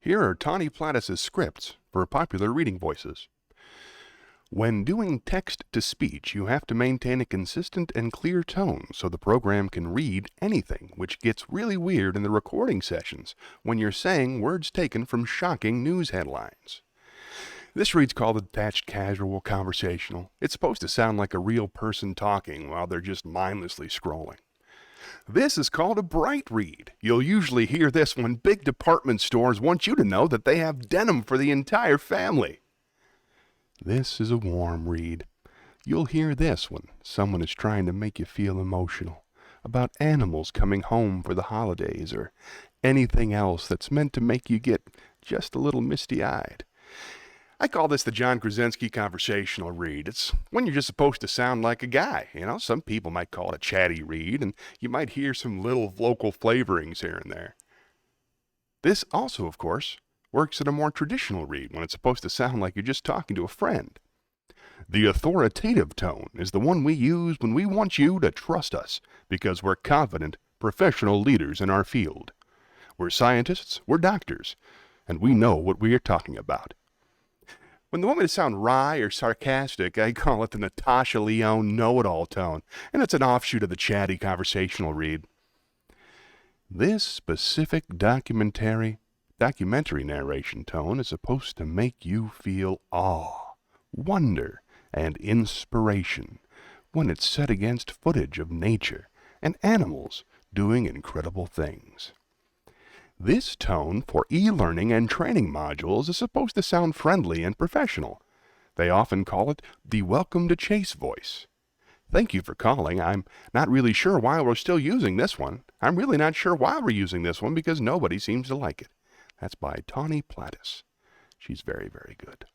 Here are Tawny Plattis' scripts for popular reading voices. When doing text-to-speech, you have to maintain a consistent and clear tone so the program can read anything, which gets really weird in the recording sessions when you're saying words taken from shocking news headlines. This read's called a detached casual conversational. It's supposed to sound like a real person talking while they're just mindlessly scrolling. This is called a bright read. You'll usually hear this when big department stores want you to know that they have denim for the entire family. This is a warm read. You'll hear this when someone is trying to make you feel emotional about animals coming home for the holidays or anything else that's meant to make you get just a little misty-eyed. I call this the John Krasinski conversational read. It's when you're just supposed to sound like a guy. Some people might call it a chatty read, and you might hear some little local flavorings here and there. This also, of course, works at a more traditional read when it's supposed to sound like you're just talking to a friend. The authoritative tone is the one we use when we want you to trust us because we're confident, professional leaders in our field. We're scientists, we're doctors, and we know what we are talking about. When they want me to sound wry or sarcastic, I call it the Natasha Lyonne know-it-all tone, and it's an offshoot of the chatty conversational read. This specific documentary narration tone is supposed to make you feel awe, wonder, and inspiration when it's set against footage of nature and animals doing incredible things. This tone for e-learning and training modules is supposed to sound friendly and professional. They often call it the Welcome to Chase voice. Thank you for calling. I'm not really sure why we're still using this one. I'm really not sure why we're using this one because nobody seems to like it. That's by Tawny Plattis. She's very, very good.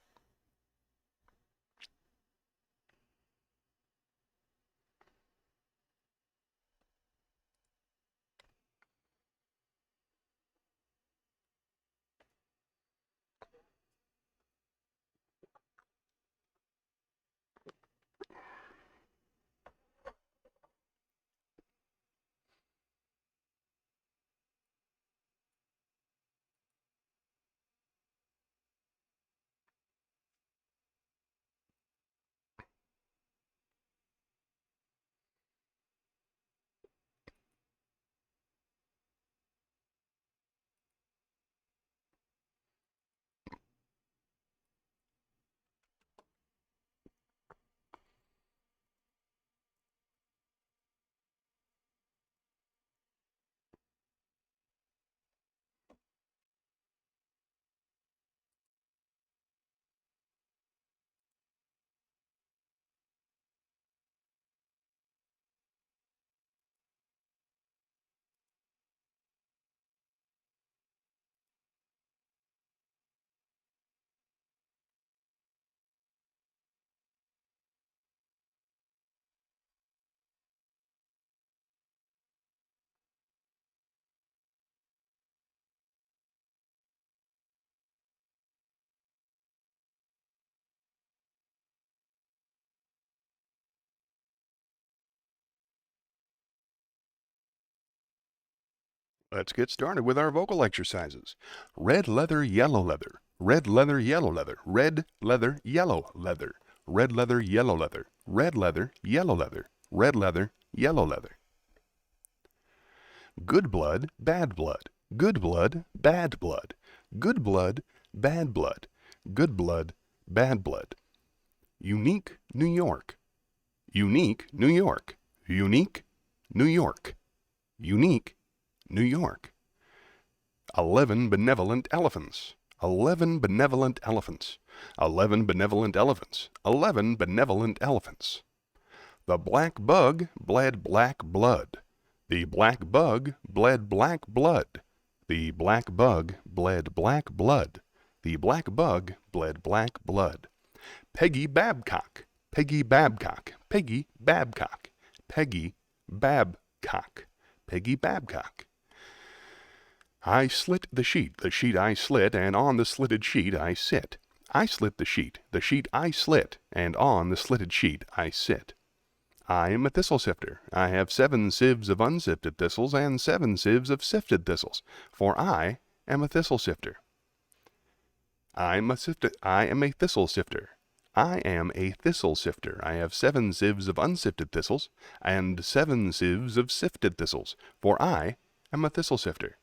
Let's get started with our vocal exercises. Red leather, yellow leather. Red leather, yellow leather. Red leather, yellow leather. Red leather, yellow leather. Red leather, yellow leather. Red leather, yellow leather. Good blood, bad blood. Good blood, bad blood. Good blood, bad blood. Good blood, bad blood. Unique, New York. Unique, New York. Unique, New York. Unique, New York. 11 benevolent elephants. 11 benevolent elephants. 11 benevolent elephants. 11 benevolent elephants. The black bug bled black blood. The black bug bled black blood. The black bug bled black blood. The black bug bled black blood. Peggy Babcock. Peggy Babcock. Peggy Babcock. Peggy Babcock. Peggy Babcock. I slit the sheet I slit, and on the slitted sheet I sit. I slit the sheet I slit, and on the slitted sheet I sit. I am a thistle sifter. I have 7 sieves of unsifted thistles and 7 sieves of sifted thistles, for I am a thistle sifter. I am a thistle sifter. I am a thistle sifter. I have 7 sieves of unsifted thistles, and 7 sieves of sifted thistles, for I am a thistle sifter.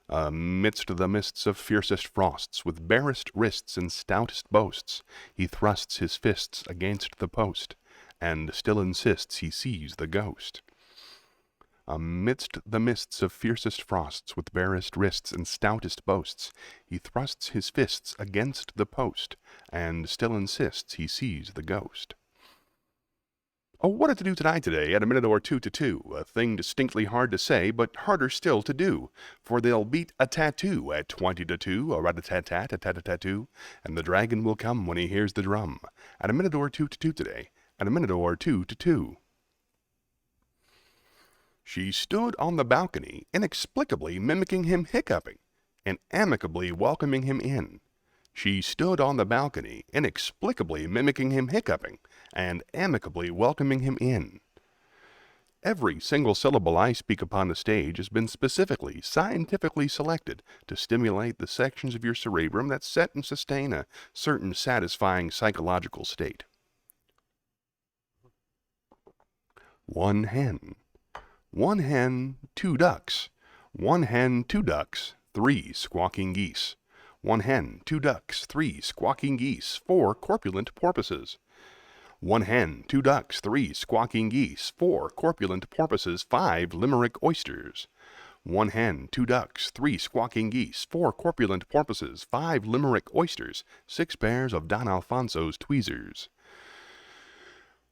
Amidst the mists of fiercest frosts, with barest wrists and stoutest boasts, he thrusts his fists against the post, and still insists he sees the ghost. Amidst the mists of fiercest frosts, with barest wrists and stoutest boasts, he thrusts his fists against the post, and still insists he sees the ghost. Oh, what to do today, at a minute or two to two, a thing distinctly hard to say, but harder still to do, for they'll beat a tattoo at 20 to 2, a rat-a-tat-tat, a tat-a-tattoo, and the dragon will come when he hears the drum, at a minute or two to two today, at a minute or two to two. She stood on the balcony, inexplicably mimicking him hiccuping, and amicably welcoming him in. She stood on the balcony, inexplicably mimicking him hiccuping, and amicably welcoming him in. Every single syllable I speak upon the stage has been specifically, scientifically selected to stimulate the sections of your cerebrum that set and sustain a certain satisfying psychological state. One hen. 1 hen, 2 ducks. 1 hen, 2 ducks, 3 squawking geese. 1 hen, 2 ducks, 3 squawking geese, 4 corpulent porpoises. 1 hen, 2 ducks, 3 squawking geese, 4 corpulent porpoises, 5 limerick oysters. 1 hen, 2 ducks, 3 squawking geese, 4 corpulent porpoises, 5 limerick oysters, 6 pairs of Don Alfonso's tweezers.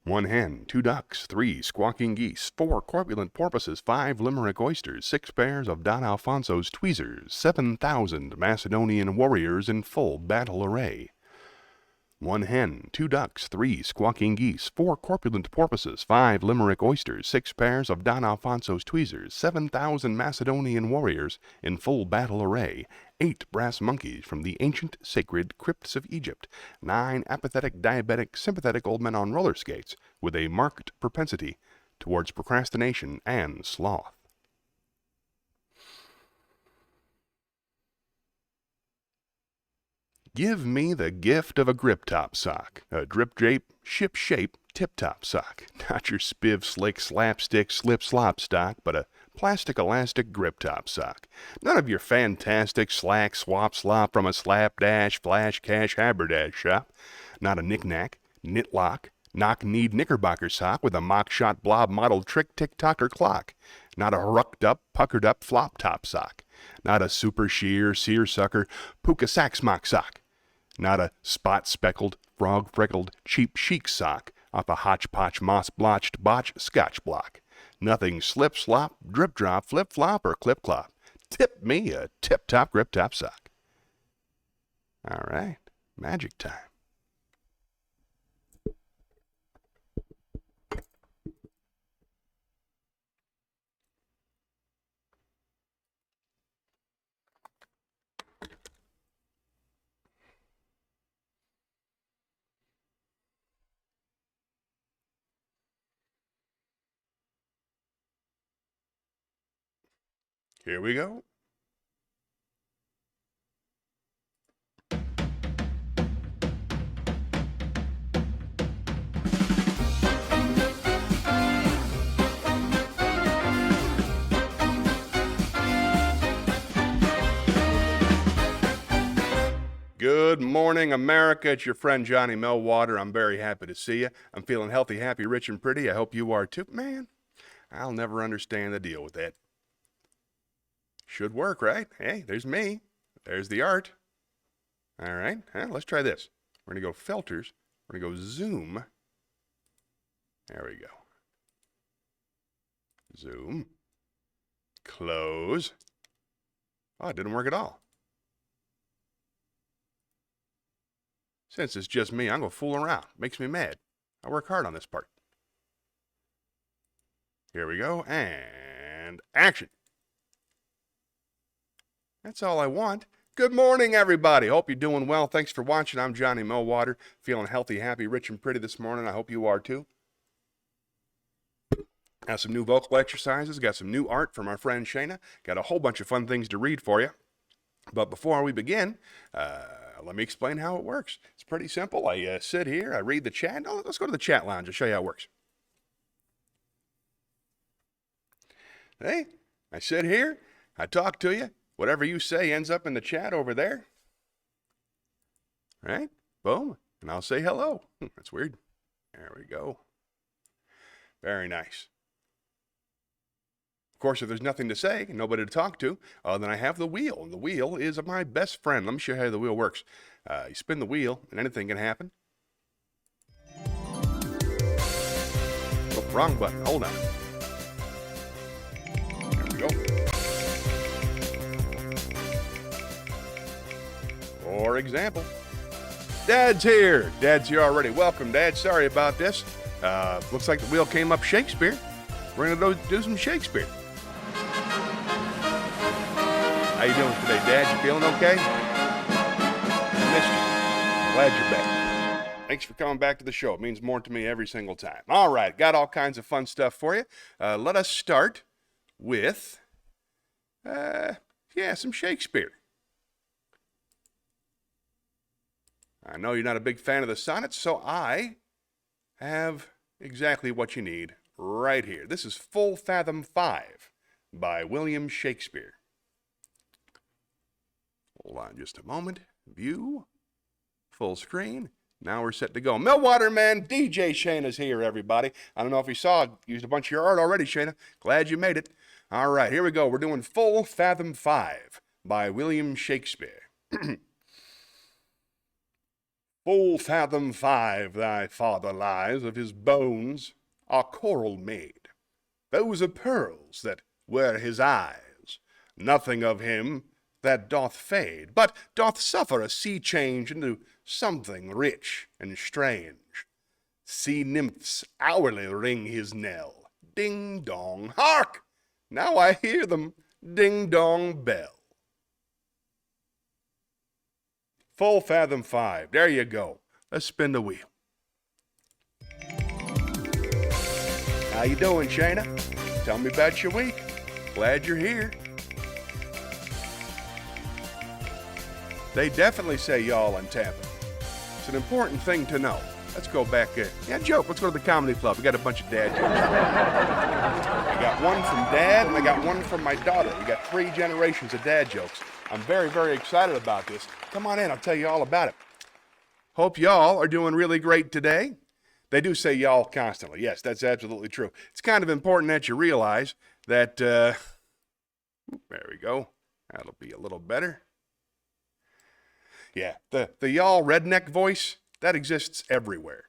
1 hen, 2 ducks, 3 squawking geese, 4 corpulent porpoises, 5 limerick oysters, 6 pairs of Don Alfonso's tweezers, 7,000 Macedonian warriors in full battle array. 1 hen, 2 ducks, 3 squawking geese, 4 corpulent porpoises, 5 limerick oysters, 6 pairs of Don Alfonso's tweezers, 7,000 Macedonian warriors in full battle array, 8 brass monkeys from the ancient sacred crypts of Egypt, 9 apathetic, diabetic, sympathetic old men on roller skates with a marked propensity towards procrastination and sloth. Give me the gift of a grip-top sock, a drip-drape, ship-shape, tip-top sock. Not your spiv, slick, slapstick, slip-slop stock, but a plastic elastic grip-top sock. None of your fantastic slack, swap, slop from a slapdash, flash, cash, haberdash shop. Not a knick-knack, knit-lock, knock-kneed knickerbocker sock with a mock-shot blob model trick tick-tocker clock. Not a rucked-up, puckered-up flop-top sock. Not a super sheer, seersucker, puka sack smock sock. Not a spot-speckled, frog-freckled, cheap chic sock off a hodgepodge moss-blotched botch scotch block. Nothing slip-slop, drip-drop, flip-flop, or clip-clop. Tip me a tip-top grip-top sock. All right, magic time. Here we go. Good morning, America. It's your friend Johnny Millwater. I'm very happy to see you. I'm feeling healthy, happy, rich, and pretty. I hope you are too. Man, I'll never understand the deal with that. Should work, right? Hey, there's me. There's the art. All right, let's try this. We're going to go filters. We're going to go zoom. There we go. Zoom. Close. Oh, it didn't work at all. Since it's just me, I'm going to fool around. Makes me mad. I work hard on this part. Here we go, and action. That's all I want. Good morning, everybody. Hope you're doing well. Thanks for watching. I'm Johnny Millwater. Feeling healthy, happy, rich, and pretty this morning. I hope you are too. Got some new vocal exercises. Got some new art from our friend Shayna. Got a whole bunch of fun things to read for you. But before we begin, let me explain how it works. It's pretty simple. I sit here, I read the chat. Oh, let's go to the chat lounge. I'll show you how it works. Hey, I sit here, I talk to you. Whatever you say ends up in the chat over there. Right? Boom. And I'll say hello. That's weird. There we go. Very nice. Of course, if there's nothing to say, nobody to talk to, then I have the wheel. And the wheel is my best friend. Let me show you how the wheel works. You spin the wheel, and anything can happen. Oh, wrong button. Hold on. There we go. For example, Dad's here. Dad's here already. Welcome, Dad. Sorry about this. Looks like the wheel came up Shakespeare. We're going to do some Shakespeare. How you doing today, Dad? You feeling okay? I missed you. Glad you're back. Thanks for coming back to the show. It means more to me every single time. All right, got all kinds of fun stuff for you. Let us start with, some Shakespeare. I know you're not a big fan of the sonnets, so I have exactly what you need right here. This is Full Fathom 5 by William Shakespeare. Hold on just a moment. View. Full screen. Now we're set to go. Millwater man, DJ Shayna's here, everybody. I don't know if you saw, used a bunch of your art already, Shayna. Glad you made it. All right, here we go. We're doing Full Fathom 5 by William Shakespeare. Full fathom 5 thy father lies, of his bones are coral made. Those are pearls that were his eyes. Nothing of him that doth fade, but doth suffer a sea change into something rich and strange. Sea nymphs hourly ring his knell. Ding dong, hark! Now I hear them, ding dong bell. Full Fathom 5. There you go. Let's spin the wheel. How you doing, Shayna? Tell me about your week. Glad you're here. They definitely say y'all in Tampa. It's an important thing to know. Let's go back. Joke. Let's go to the comedy club. We got a bunch of dad jokes. I got one from Dad, and I got one from my daughter. We got 3 generations of dad jokes. I'm very, very excited about this. Come on in, I'll tell you all about it. Hope y'all are doing really great today. They do say y'all constantly. Yes, that's absolutely true. It's kind of important that you realize that, there we go. That'll be a little better. Yeah, the y'all redneck voice, that exists everywhere.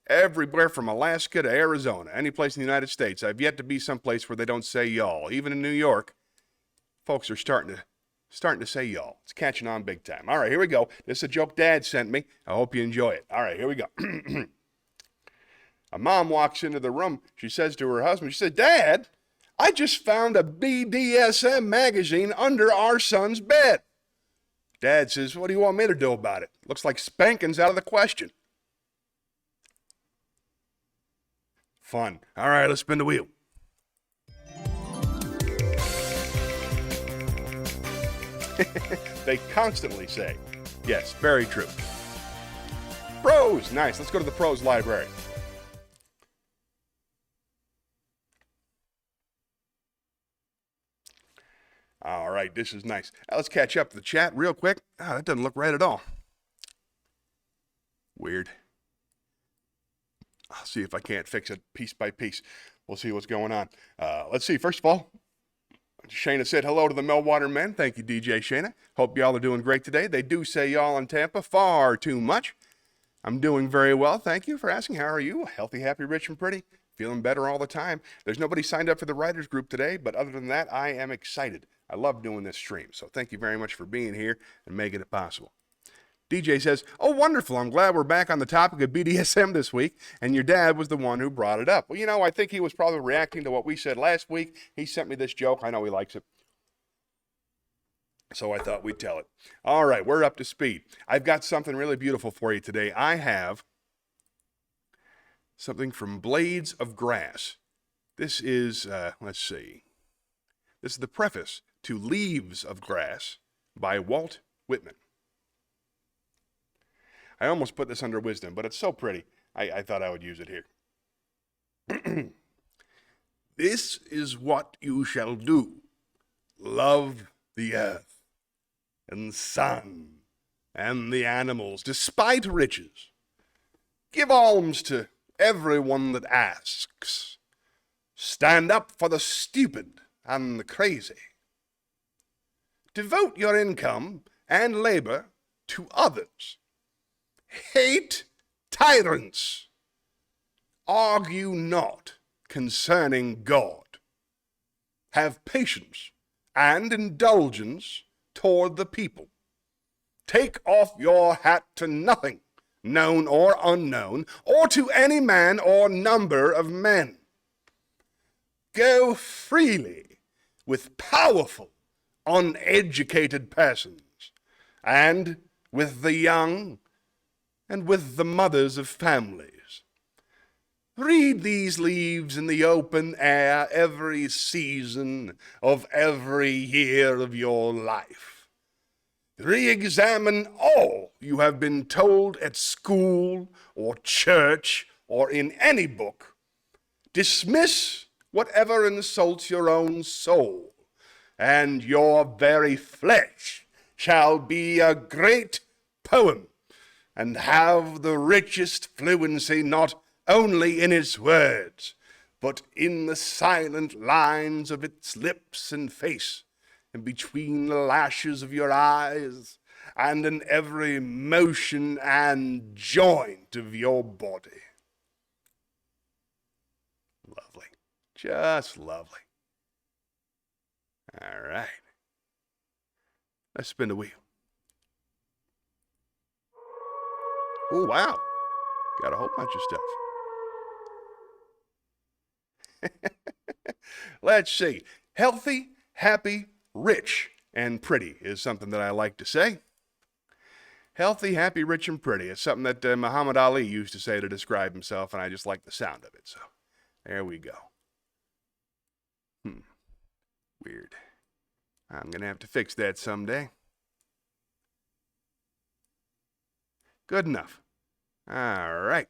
Everywhere from Alaska to Arizona, any place in the United States. I've yet to be someplace where they don't say y'all. Even in New York, folks are starting to say y'all. It's catching on big time. All right, here we go. This is a joke Dad sent me. I hope you enjoy it. All right, here we go. A mom walks into the room. She says to her husband, she said, Dad, I just found a BDSM magazine under our son's bed. Dad says, what do you want me to do about it? Looks like spanking's out of the question. Fun. All right, let's spin the wheel. They constantly say, yes, very true. Prose, nice. Let's go to the prose library. All right, this is nice. Now let's catch up to the chat real quick. That doesn't look right at all. Weird. I'll see if I can't fix it piece by piece. We'll see what's going on. Let's see. First of all, Shayna said hello to the Millwater men. Thank you, DJ Shayna. Hope y'all are doing great today. They do say y'all in Tampa far too much. I'm doing very well. Thank you for asking. How are you? Healthy, happy, rich, and pretty. Feeling better all the time. There's nobody signed up for the writers group today, but other than that, I am excited. I love doing this stream. So thank you very much for being here and making it possible. DJ says, oh, wonderful. I'm glad we're back on the topic of BDSM this week, and your dad was the one who brought it up. Well, you know, I think he was probably reacting to what we said last week. He sent me this joke. I know he likes it. So I thought we'd tell it. All right, we're up to speed. I've got something really beautiful for you today. I have something from Blades of Grass. This is, let's see. This is the preface to Leaves of Grass by Walt Whitman. I almost put this under wisdom, but it's so pretty, I thought I would use it here. This is what you shall do. Love the earth and sun and the animals, despite riches. Give alms to everyone that asks. Stand up for the stupid and the crazy. Devote your income and labor to others. Hate tyrants. Argue not concerning God. Have patience and indulgence toward the people. Take off your hat to nothing, known or unknown, or to any man or number of men. Go freely with powerful, uneducated persons, and with the young, and with the mothers of families. Read these leaves in the open air every season of every year of your life. Re-examine all you have been told at school or church or in any book. Dismiss whatever insults your own soul, and your very flesh shall be a great poem and have the richest fluency not only in its words, but in the silent lines of its lips and face, and between the lashes of your eyes, and in every motion and joint of your body. Lovely. Just lovely. All right. Let's spin the wheel. Oh, wow. Got a whole bunch of stuff. Let's see. Healthy, happy, rich, and pretty is something that I like to say. Healthy, happy, rich, and pretty is something that Muhammad Ali used to say to describe himself, and I just like the sound of it. So there we go. Weird. I'm going to have to fix that someday. Good enough. All right.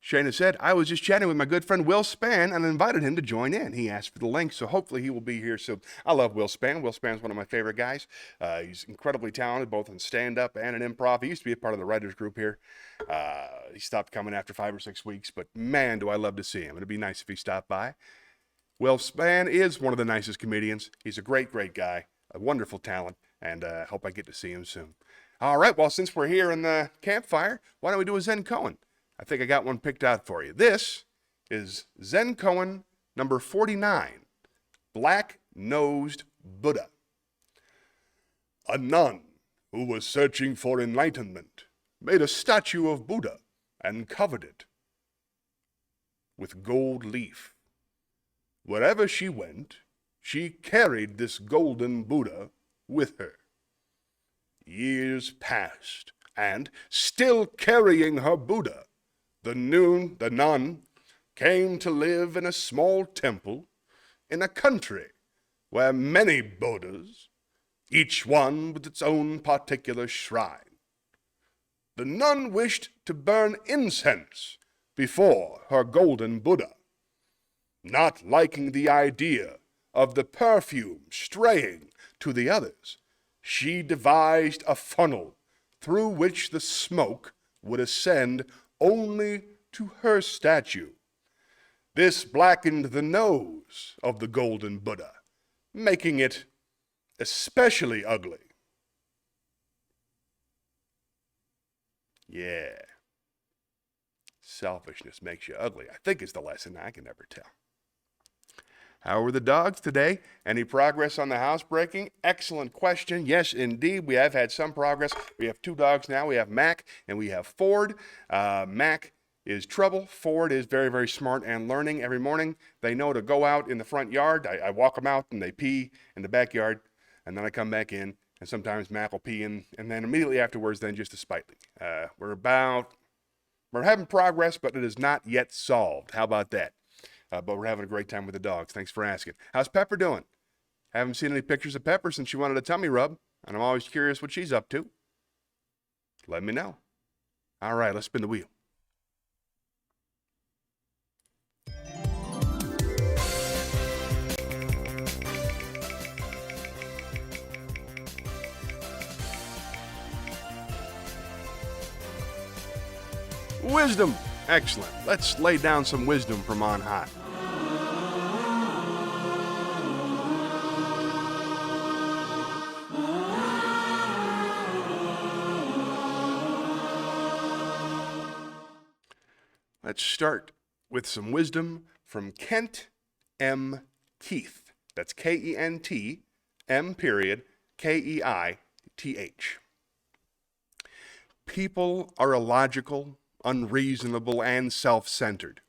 Shayna said, I was just chatting with my good friend Will Spann and invited him to join in. He asked for the link, so hopefully he will be here soon. I love Will Spann. Will Spann's one of my favorite guys. He's incredibly talented, both in stand-up and in improv. He used to be a part of the writers group here. He stopped coming after 5 or 6 weeks, but man, do I love to see him. It'd be nice if he stopped by. Will Spann is one of the nicest comedians. He's a great, great guy, a wonderful talent, and I hope I get to see him soon. All right, well, since we're here in the campfire, why don't we do a Zen Koan? I think I got one picked out for you. This is Zen Koan number 49, Black-Nosed Buddha. A nun who was searching for enlightenment made a statue of Buddha and covered it with gold leaf. Wherever she went, she carried this golden Buddha with her. Years passed, and still carrying her Buddha, the nun came to live in a small temple in a country where many Buddhas, each one with its own particular shrine. The nun wished to burn incense before her golden Buddha. Not liking the idea of the perfume straying to the others, she devised a funnel through which the smoke would ascend only to her statue. This blackened the nose of the golden Buddha, making it especially ugly. Yeah. Selfishness makes you ugly, I think is the lesson. I can never tell. How were the dogs today? Any progress on the housebreaking? Excellent question. Yes, indeed. We have had some progress. We have 2 dogs now. We have Mac and we have Ford. Mac is trouble. Ford is very, very smart and learning. Every morning they know to go out in the front yard. I walk them out and they pee in the backyard, and then I come back in, and sometimes Mac will pee in, and then immediately afterwards, then just to spite me. We're having progress, but it is not yet solved. How about that? But we're having a great time with the dogs. Thanks for asking. How's Pepper doing? Haven't seen any pictures of Pepper since she wanted a tummy rub, and I'm always curious what she's up to. Let me know. All right, let's spin the wheel. Wisdom. Excellent. Let's lay down some wisdom from on high. Let's start with some wisdom from Kent M. Keith. That's K-E-N-T, M period, K-E-I-T-H. People are illogical, unreasonable, and self-centered.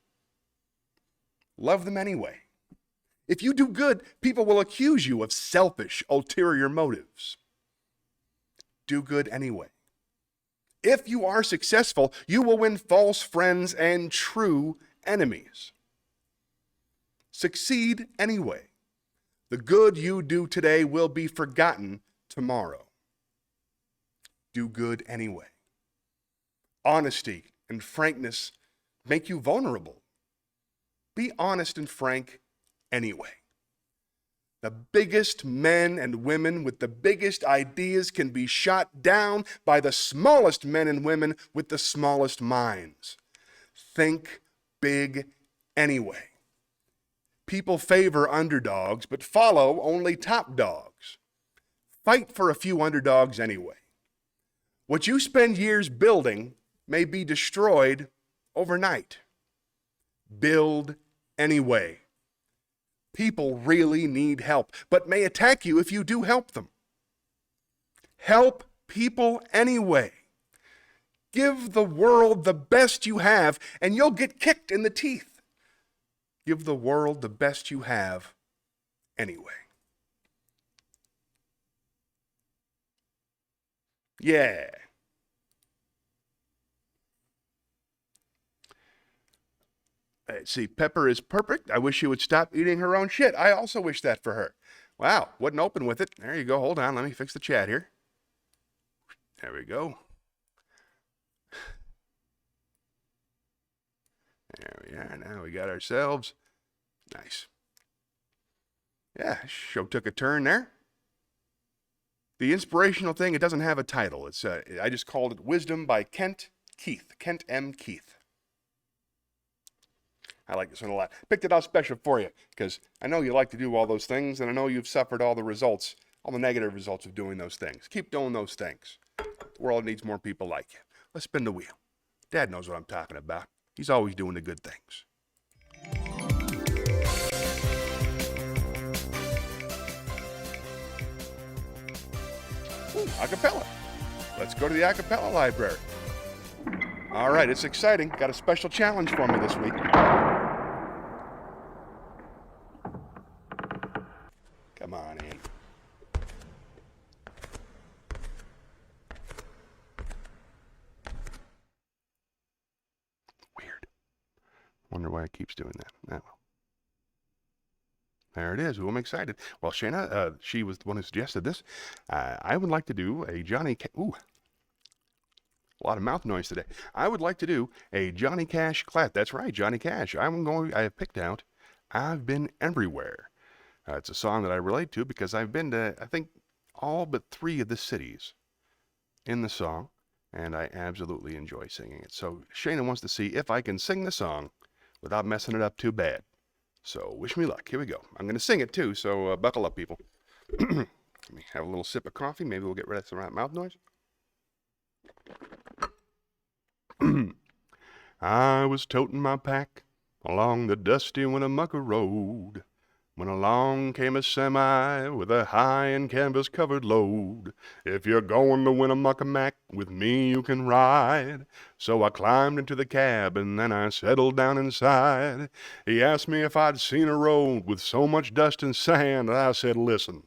Love them anyway. If you do good, people will accuse you of selfish, ulterior motives. Do good anyway. If you are successful, you will win false friends and true enemies. Succeed anyway. The good you do today will be forgotten tomorrow. Do good anyway. Honesty and frankness make you vulnerable. Be honest and frank anyway. The biggest men and women with the biggest ideas can be shot down by the smallest men and women with the smallest minds. Think big anyway. People favor underdogs, but follow only top dogs. Fight for a few underdogs anyway. What you spend years building may be destroyed overnight. Build anyway. People really need help, but may attack you if you do help them. Help people anyway. Give the world the best you have, and you'll get kicked in the teeth. Give the world the best you have anyway. Yeah. Let's see, Pepper is perfect. I wish she would stop eating her own shit. I also wish that for her. Wow, wasn't open with it. There you go. Hold on. Let me fix the chat here. There we go. There we are. Now we got ourselves. Nice. Yeah, show took a turn there. The inspirational thing, it doesn't have a title. It's I just called it Wisdom by Kent Keith. Kent M. Keith. I like this one a lot. Picked it out special for you because I know you like to do all those things, and I know you've suffered all the results, all the negative results of doing those things. Keep doing those things. The world needs more people like you. Let's spin the wheel. Dad knows what I'm talking about. He's always doing the good things. Ooh, acapella. Let's go to the acapella library. All right, it's exciting. Got a special challenge for me this week. Come on in. Weird. Wonder why it keeps doing that. Oh, well. There it is. Ooh, I'm excited. Well, Shayna, she was the one who suggested this. I would like to do a Johnny... Ooh. A lot of mouth noise today. I would like to do a Johnny Cash clap. That's right, Johnny Cash. I have picked out I've Been Everywhere. It's a song that I relate to because I've been to, I think, all but 3 of the cities in the song, and I absolutely enjoy singing it. So Shayna wants to see if I can sing the song without messing it up too bad. So wish me luck. Here we go. I'm going to sing it too, so buckle up, people. Let me have a little sip of coffee. Maybe we'll get rid of some of that mouth noise. I was toting my pack along the dusty Winnemucca road when along came a semi with a high and canvas-covered load. If you're going to Winnemucca Mac, with me you can ride. So I climbed into the cab and then I settled down inside. He asked me if I'd seen a road with so much dust and sand, and I said, listen,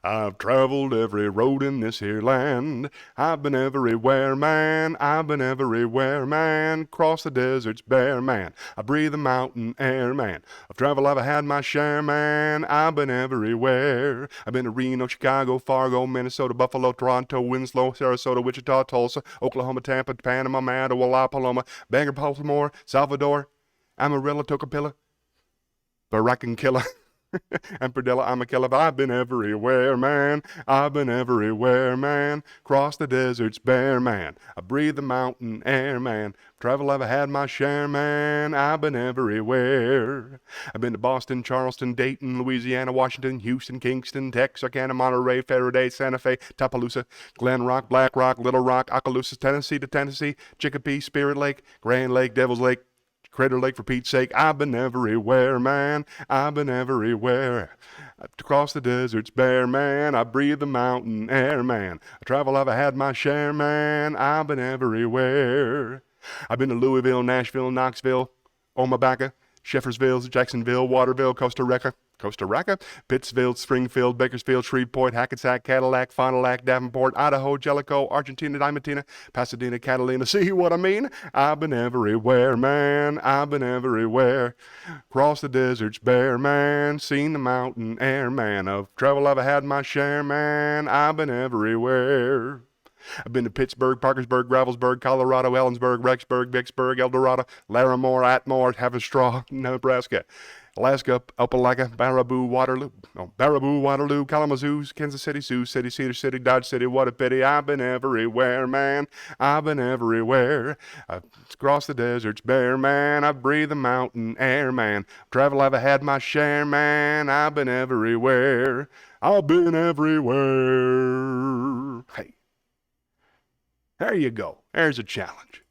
I've traveled every road in this here land. I've been everywhere, man. I've been everywhere, man. Cross the deserts bare, man. I breathe the mountain air, man. Of travel I've had my share, man. I've been everywhere. I've been to Reno, Chicago, Fargo, Minnesota, Buffalo, Toronto, Winslow, Sarasota, Wichita, Tulsa, Oklahoma, Tampa, Panama, Mattawa, Paloma, Bangor, Baltimore, Salvador, Amarillo, Tocopilla, Barranquilla, and Padilla, I'm a killer. I've been everywhere, man. I've been everywhere, man. Cross the deserts bare, man. I breathe the mountain air, man. Travel I've had my share, man. I've been everywhere. I've been to Boston, Charleston, Dayton, Louisiana, Washington, Houston, Kingston, Texarkana, Monterey, Faraday, Santa Fe, Tupaloosa, Glen Rock, Black Rock, Little Rock, Okaloosa, Tennessee to Tennessee, Chicopee, Spirit Lake, Grand Lake, Devil's Lake, Crater Lake, for Pete's sake. I've been everywhere, man. I've been everywhere. To cross the deserts bare, man. I breathe the mountain air, man. I travel, I've had my share, man. I've been everywhere. I've been to Louisville, Nashville, Knoxville, Omaha, Sheffersville, Jacksonville, Waterville, Costa Rica, Pittsfield, Springfield, Bakersfield, Shreveport, Hackensack, Cadillac, Fond du Lac, Davenport, Idaho, Jellicoe, Argentina, Diamantina, Pasadena, Catalina. See what I mean? I've been everywhere, man. I've been everywhere. Cross the deserts bare, man. Seen the mountain air, man. Of travel I've had my share, man. I've been everywhere. I've been to Pittsburgh, Parkersburg, Gravelsburg, Colorado, Ellensburg, Rexburg, Vicksburg, Eldorado, Larimore, Atmore, Haverstraw, Nebraska, Alaska, Opelika, Baraboo, Waterloo, Kalamazoo, Kansas City, Sioux City, Cedar City, Dodge City. What a pity. I've been everywhere, man. I've been everywhere. I've crossed the deserts bare, man. I've breathed the mountain air, man. Travel I've had my share, man. I've been everywhere. I've been everywhere. Hey. There you go. There's a challenge.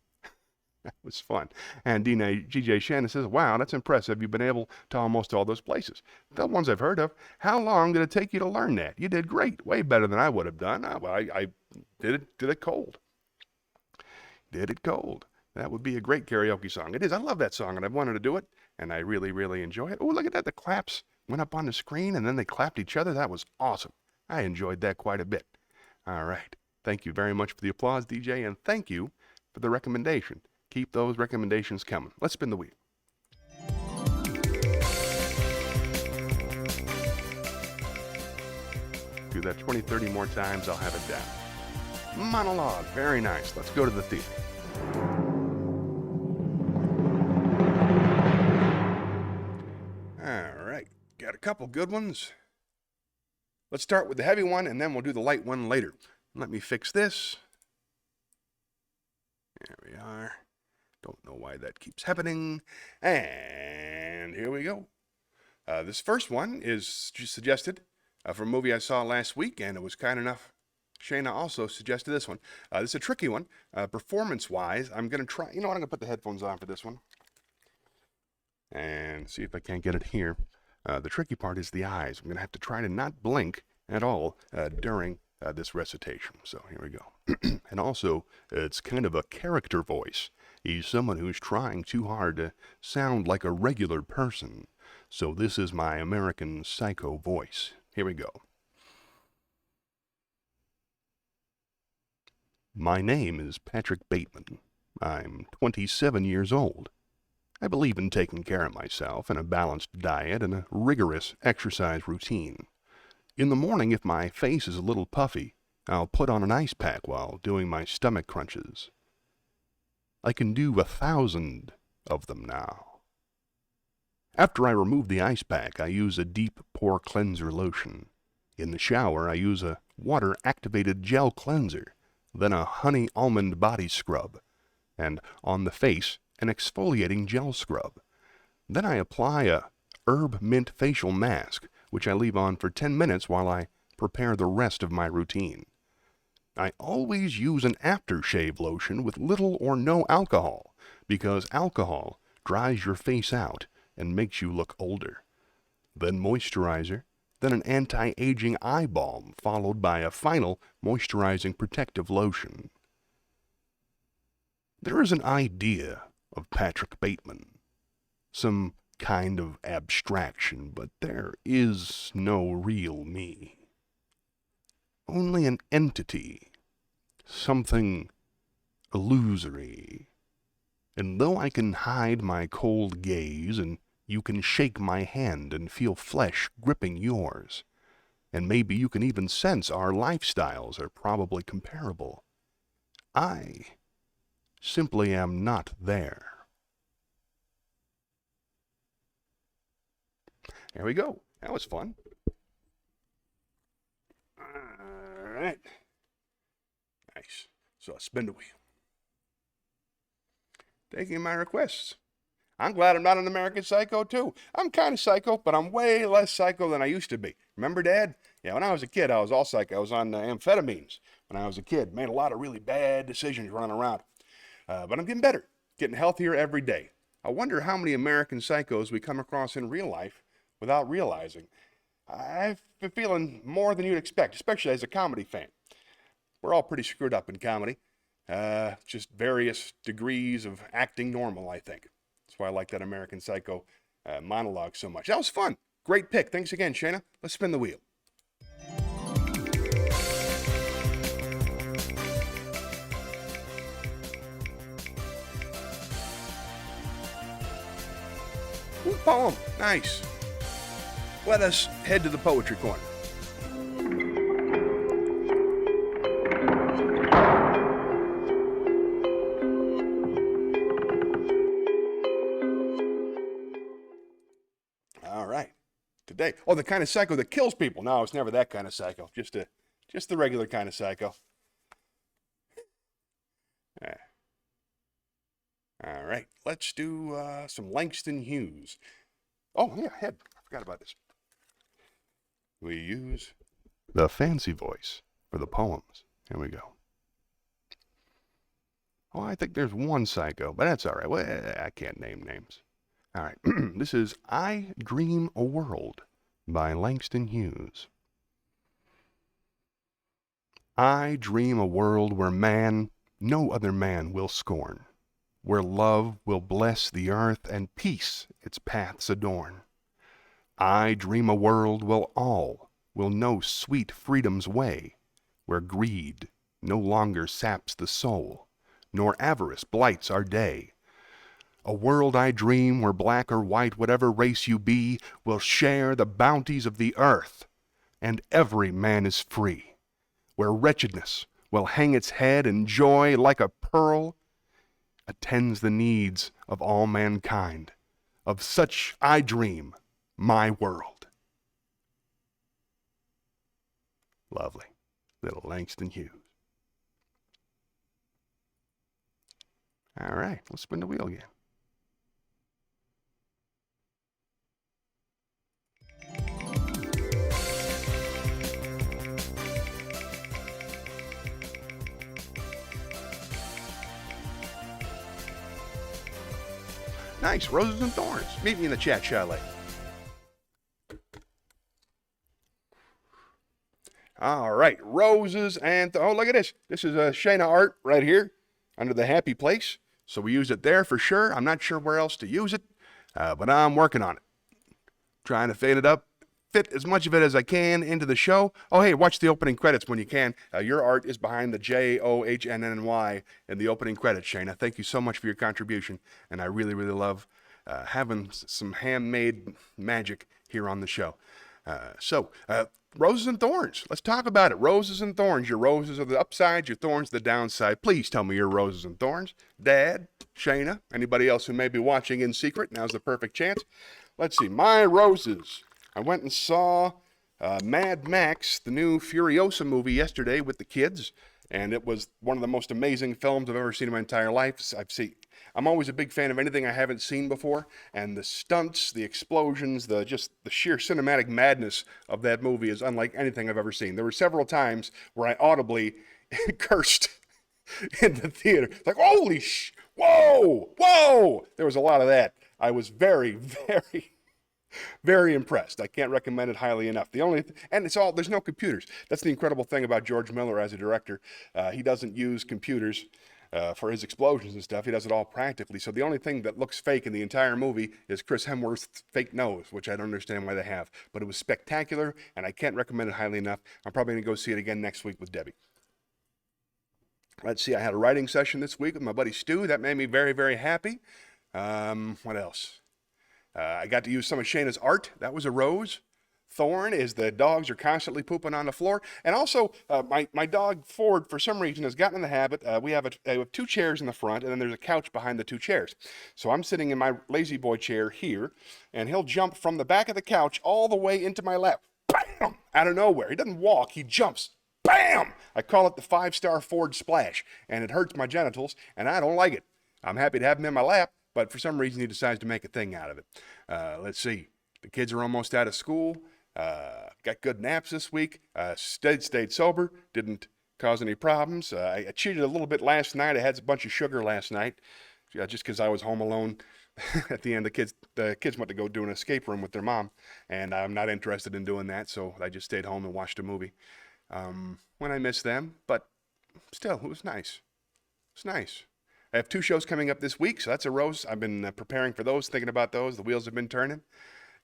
That was fun. And GJ Shayna says, wow, that's impressive. You've been able to almost all those places. The ones I've heard of. How long did it take you to learn that? You did great. Way better than I would have done. I did it cold. Did it cold. That would be a great karaoke song. It is. I love that song, and I've wanted to do it, and I really, really enjoy it. Oh, look at that. The claps went up on the screen, and then they clapped each other. That was awesome. I enjoyed that quite a bit. All right. Thank you very much for the applause, DJ, and thank you for the recommendation. Keep those recommendations coming. Let's spin the wheel. Do that 20, 30 more times, I'll have it down. Monologue, very nice. Let's go to the theater. All right, got a couple good ones. Let's start with the heavy one, and then we'll do the light one later. Let me fix this. There we are. Don't know why that keeps happening. And here we go. This first one is suggested from a movie I saw last week, and it was kind enough. Shayna also suggested this one. This is a tricky one. Performance-wise, I'm going to try. You know what? I'm going to put the headphones on for this one. And see if I can't get it here. The tricky part is the eyes. I'm going to have to try to not blink at all during this recitation. So here we go. And also, it's kind of a character voice. He's someone who's trying too hard to sound like a regular person. So this is my American Psycho voice. Here we go. My name is Patrick Bateman. I'm 27 years old. I believe in taking care of myself and a balanced diet and a rigorous exercise routine. In the morning, if my face is a little puffy, I'll put on an ice pack while doing my stomach crunches. I can do 1,000 of them now. After I remove the ice pack, I use a deep pore cleanser lotion. In the shower, I use a water-activated gel cleanser, then a honey almond body scrub, and on the face, an exfoliating gel scrub. Then I apply a herb mint facial mask, which I leave on for 10 minutes while I prepare the rest of my routine. I always use an aftershave lotion with little or no alcohol, because alcohol dries your face out and makes you look older. Then moisturizer, then an anti-aging eye balm, followed by a final moisturizing protective lotion. There is an idea of Patrick Bateman, some kind of abstraction, but there is no real me. only an entity, something illusory. And though I can hide my cold gaze, and you can shake my hand and feel flesh gripping yours, and maybe you can even sense our lifestyles are probably comparable, I simply am not there. There we go. That was fun. All right. Nice. So spin the wheel. Taking my requests. I'm glad I'm not an American Psycho, too. I'm kind of psycho, but I'm way less psycho than I used to be. Remember, Dad? Yeah, when I was a kid, I was all psycho. I was on amphetamines when I was a kid. Made a lot of really bad decisions running around. But I'm getting better, getting healthier every day. I wonder how many American psychos we come across in real life without realizing. I've been feeling more than you'd expect, especially as a comedy fan. We're all pretty screwed up in comedy. Just various degrees of acting normal, I think. That's why I like that American Psycho monologue so much. That was fun. Great pick. Thanks again, Shayna. Let's spin the wheel. Ooh, poem. Nice. Let us head to the poetry corner. All right. Today, the kind of psycho that kills people. No, it's never that kind of psycho. Just the regular kind of psycho. All right. Let's do some Langston Hughes. Oh, yeah, I forgot about this. We use the fancy voice for the poems. Here we go. Oh, I think there's one psycho, but that's all right. Well, I can't name names. All right. This is I Dream a World by Langston Hughes. I dream a world where man, no other man will scorn, where love will bless the earth and peace its paths adorn. I dream a world where all will know sweet freedom's way, where greed no longer saps the soul, nor avarice blights our day. A world I dream where black or white, whatever race you be, will share the bounties of the earth, and every man is free, where wretchedness will hang its head and joy like a pearl attends the needs of all mankind. Of such I dream my world. Lovely. Little Langston Hughes. All right, let's spin the wheel again. Nice, Roses and Thorns. Meet me in the chat chalet. All right, Roses and oh, look at this. This is a Shayna art right here under the happy place. So we use it there for sure. I'm not sure where else to use it, but I'm working on it. Trying to fade it up, fit as much of it as I can into the show. Oh, hey, watch the opening credits when you can. Your art is behind the JOHNNY in the opening credits, Shayna. Thank you so much for your contribution, and I really, really love having some handmade magic here on the show. Roses and Thorns. Let's talk about it. Roses and Thorns. Your roses are the upside, your thorns the downside. Please tell me your roses and thorns. Dad, Shayna, anybody else who may be watching in secret, now's the perfect chance. Let's see. My roses. I went and saw Mad Max, the new Furiosa movie yesterday with the kids, and it was one of the most amazing films I've ever seen in my entire life. I'm always a big fan of anything I haven't seen before, and the stunts, the explosions, the sheer cinematic madness of that movie is unlike anything I've ever seen. There were several times where I audibly cursed in the theater. Like, holy whoa! There was a lot of that. I was very, very, very impressed. I can't recommend it highly enough. There's no computers. That's the incredible thing about George Miller as a director. He doesn't use computers. for his explosions and stuff. He does it all practically. So the only thing that looks fake in the entire movie is Chris Hemsworth's fake nose, which I don't understand why they have. But it was spectacular, and I can't recommend it highly enough. I'm probably going to go see it again next week with Debbie. Let's see, I had a writing session this week with my buddy Stu. That made me very, very happy. What else? I got to use some of Shayna's art. That was a rose. Thorn is the dogs are constantly pooping on the floor. And also, my dog Ford, for some reason, has gotten in the habit. We have 2 chairs in the front, and then there's a couch behind the 2 chairs. So I'm sitting in my lazy boy chair here, and he'll jump from the back of the couch all the way into my lap. Bam! Out of nowhere. He doesn't walk, he jumps. Bam! I call it the 5-star Ford splash, and it hurts my genitals, and I don't like it. I'm happy to have him in my lap, but for some reason he decides to make a thing out of it. Let's see. The kids are almost out of school. Got good naps this week. Stayed sober. Didn't cause any problems. I cheated a little bit last night. I had a bunch of sugar last night, just because I was home alone. At the end, the kids went to go do an escape room with their mom, and I'm not interested in doing that, so I just stayed home and watched a movie. When I missed them, but still, it was nice. It's nice. I have 2 shows coming up this week, so that's a rose. I've been preparing for those, thinking about those. The wheels have been turning.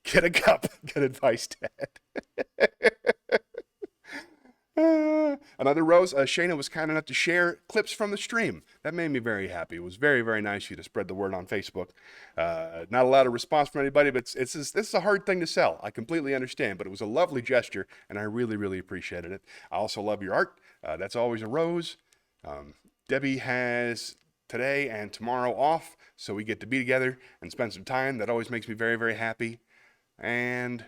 Get a cup. Good advice, Dad. Another rose. Shayna was kind enough to share clips from the stream. That made me very happy. It was very, very nice of you to spread the word on Facebook. Not a lot of response from anybody, but this is a hard thing to sell. I completely understand, but it was a lovely gesture, and I really, really appreciated it. I also love your art. That's always a rose. Debbie has today and tomorrow off, so we get to be together and spend some time. That always makes me very, very happy. And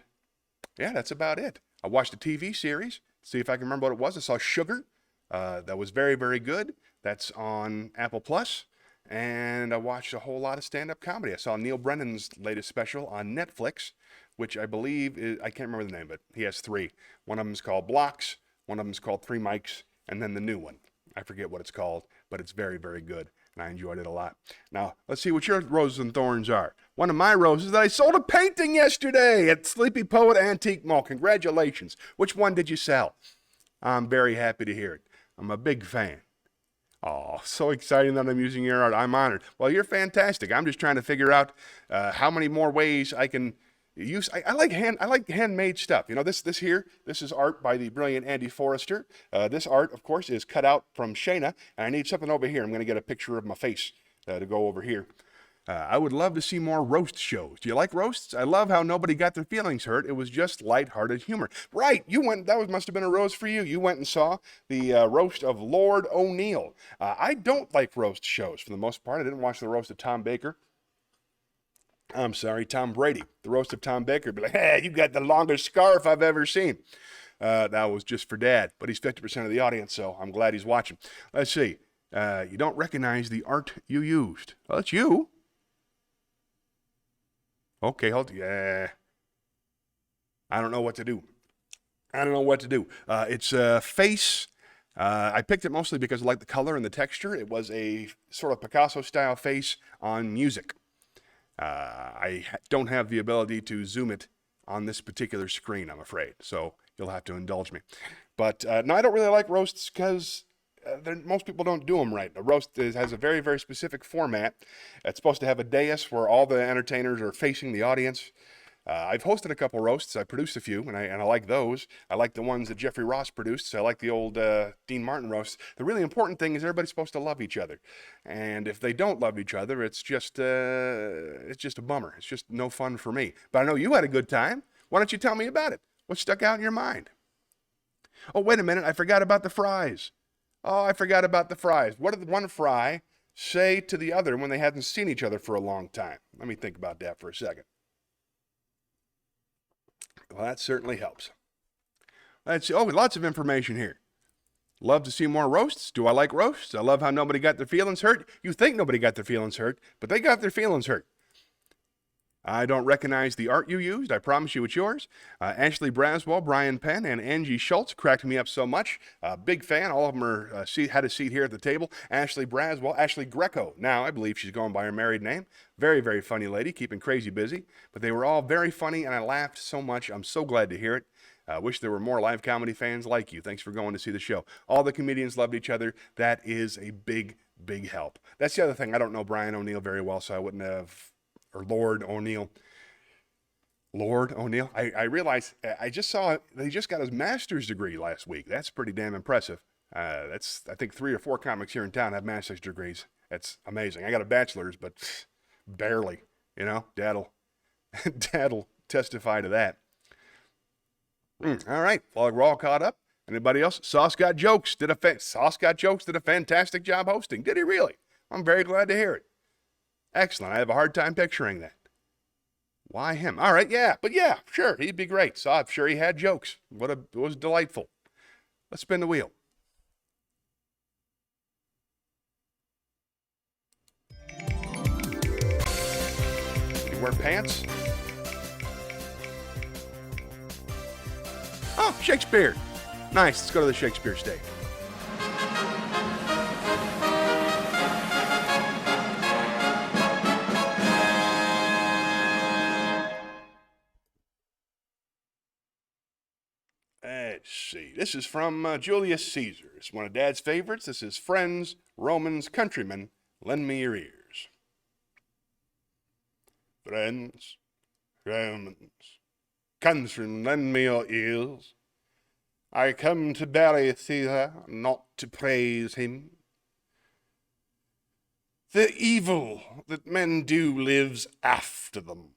yeah, that's about it. I watched a TV series, see if I can remember what it was. I saw Sugar. That was very, very good. That's on Apple Plus. And I watched a whole lot of stand-up comedy. I saw Neil Brennan's latest special on Netflix, which I believe is, I can't remember the name, but he has 3. One of them is called Blocks, one of them is called 3 Mics, and then the new one. I forget what it's called, but it's very, very good, and I enjoyed it a lot. Now, let's see what your roses and thorns are. One of my roses that I sold a painting yesterday at Sleepy Poet Antique Mall. Congratulations. Which one did you sell? I'm very happy to hear it. I'm a big fan. Oh, so exciting that I'm using your art. I'm honored. Well, you're fantastic. I'm just trying to figure out how many more ways I can use. I like handmade stuff. You know, this is art by the brilliant Andy Forrester. This art, of course, is cut out from Shayna, and I need something over here. I'm going to get a picture of my face to go over here. I would love to see more roast shows. Do you like roasts? I love how nobody got their feelings hurt. It was just lighthearted humor. Right, you went, must have been a roast for you. You went and saw the roast of Lord O'Neill. I don't like roast shows for the most part. I didn't watch the roast of Tom Baker. I'm sorry, Tom Brady. The roast of Tom Baker. Be like, hey, you got the longest scarf I've ever seen. That was just for Dad, but he's 50% of the audience, so I'm glad he's watching. Let's see. You don't recognize the art you used. Well, that's you. Okay, hold. Yeah. I don't know what to do. It's a face. I picked it mostly because I like the color and the texture. It was a sort of Picasso-style face on music. I don't have the ability to zoom it on this particular screen, I'm afraid. So you'll have to indulge me. But no, I don't really like roasts because most people don't do them right. A roast has a very, very specific format. It's supposed to have a dais where all the entertainers are facing the audience. I've hosted a couple roasts. I produced a few, and I like those. I like the ones that Jeffrey Ross produced. I like the old Dean Martin roasts. The really important thing is everybody's supposed to love each other. And if they don't love each other, it's just a bummer. It's just no fun for me. But I know you had a good time. Why don't you tell me about it? What stuck out in your mind? Oh, wait a minute. I forgot about the fries. What did one fry say to the other when they hadn't seen each other for a long time? Let me think about that for a second. Well, that certainly helps. Let's see. Oh, lots of information here. Love to see more roasts. Do I like roasts? I love how nobody got their feelings hurt. You think nobody got their feelings hurt, but they got their feelings hurt. I don't recognize the art you used. I promise you it's yours. Ashley Braswell, Brian Penn, and Angie Schultz cracked me up so much. Big fan. All of them had a seat here at the table. Ashley Braswell, Ashley Greco. Now, I believe she's going by her married name. Very, very funny lady, keeping crazy busy. But they were all very funny, and I laughed so much. I'm so glad to hear it. I wish there were more live comedy fans like you. Thanks for going to see the show. All the comedians loved each other. That is a big big help. That's the other thing. I don't know Brian O'Neill very well, so I wouldn't have, or Lord O'Neill. Lord O'Neill. I realize, I just saw that he just got his master's degree last week. That's pretty damn impressive. That's, I think 3 or 4 comics here in town have master's degrees. That's amazing. I got a bachelor's, but barely, you know, Dad'll testify to that. All right, well, we're all caught up. Anybody else? Sauce Got Jokes did a fantastic job hosting. Did he really? I'm very glad to hear it. Excellent. I have a hard time picturing that. Why him? All right, yeah, but yeah, sure, he'd be great. So I'm sure he had jokes. It was delightful. Let's spin the wheel. You wear pants? Oh, Shakespeare. Nice, let's go to the Shakespeare stage. Let's see. This is from Julius Caesar. It's one of Dad's favorites. This is Friends, Romans, Countrymen, Lend Me Your Ears. Friends, Romans, countrymen, lend me your ears. I come to bury Caesar, not to praise him. The evil that men do lives after them.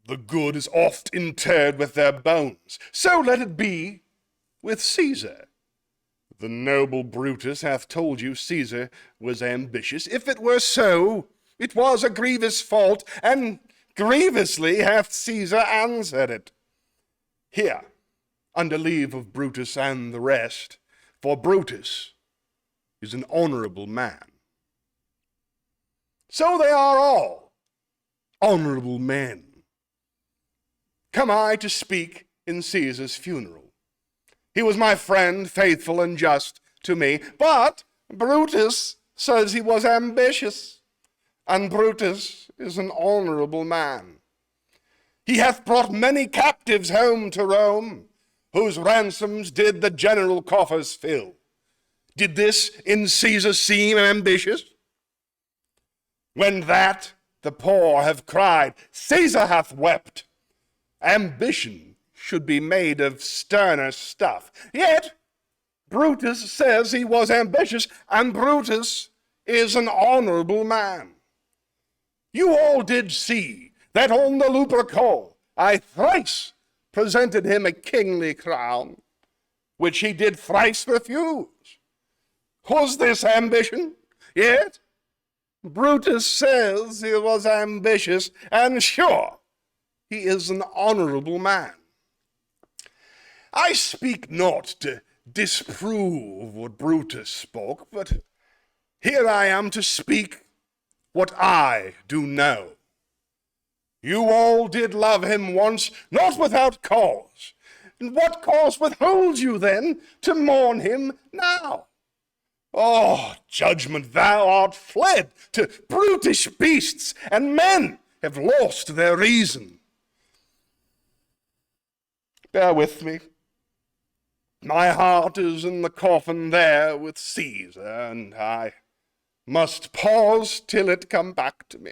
The good is oft interred with their bones. So let it be with Caesar. The noble Brutus hath told you Caesar was ambitious. If it were so, it was a grievous fault, and grievously hath Caesar answered it. Here, under leave of Brutus and the rest, for Brutus is an honorable man. So they are all honorable men. Come I to speak in Caesar's funeral. He was my friend, faithful and just to me, but Brutus says he was ambitious, and Brutus is an honorable man. He hath brought many captives home to Rome, whose ransoms did the general coffers fill. Did this in Caesar seem ambitious? When that the poor have cried, Caesar hath wept, ambition should be made of sterner stuff. Yet Brutus says he was ambitious, and Brutus is an honorable man. You all did see that on the Lupercal I thrice presented him a kingly crown, which he did thrice refuse. Was this ambition? Yet Brutus says he was ambitious, and sure, he is an honorable man. I speak not to disprove what Brutus spoke, but here I am to speak what I do know. You all did love him once, not without cause. And what cause withholds you then to mourn him now? Oh, judgment, thou art fled to brutish beasts, and men have lost their reason. Bear with me. My heart is in the coffin there with Caesar, and I must pause till it come back to me.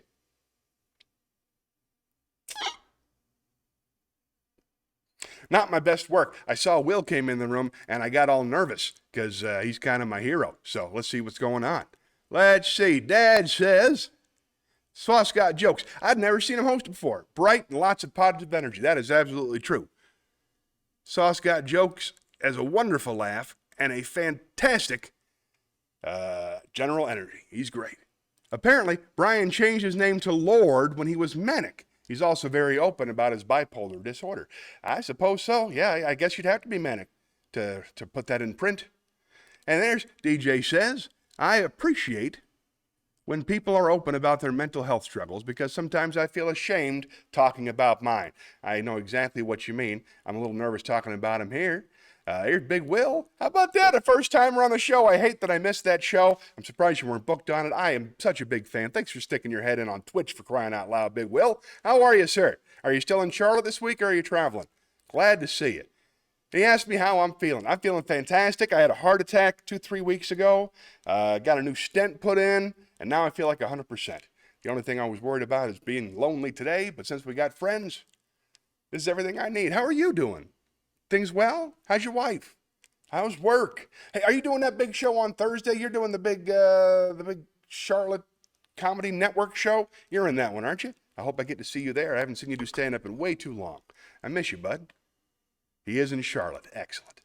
Not my best work. I saw Will came in the room, and I got all nervous, because he's kind of my hero. So let's see what's going on. Let's see. Dad says, Sauce Got Jokes. I'd never seen him host before. Bright and lots of positive energy. That is absolutely true. Sauce Got Jokes has a wonderful laugh and a fantastic general energy. He's great. Apparently, Brian changed his name to Lord when he was manic. He's also very open about his bipolar disorder. I suppose so. Yeah, I guess you'd have to be manic to put that in print. And there's DJ says, I appreciate when people are open about their mental health struggles because sometimes I feel ashamed talking about mine. I know exactly what you mean. I'm a little nervous talking about him here. Here's Big Will. How about that? A first timer on the show. I hate that I missed that show. I'm surprised you weren't booked on it. I am such a big fan. Thanks for sticking your head in on Twitch for crying out loud, Big Will. How are you, sir? Are you still in Charlotte this week or are you traveling? Glad to see you. He asked me how I'm feeling. I'm feeling fantastic. I had a heart attack 2-3 weeks ago. Got a new stent put in, and now I feel like 100%. The only thing I was worried about is being lonely today, but since we got friends, this is everything I need. How are you doing? Things well? How's your wife? How's work? Hey, are you doing that big show on Thursday? You're doing the big Charlotte Comedy Network show? You're in that one, aren't you? I hope I get to see you there. I haven't seen you do stand-up in way too long. I miss you, bud. He is in Charlotte. Excellent.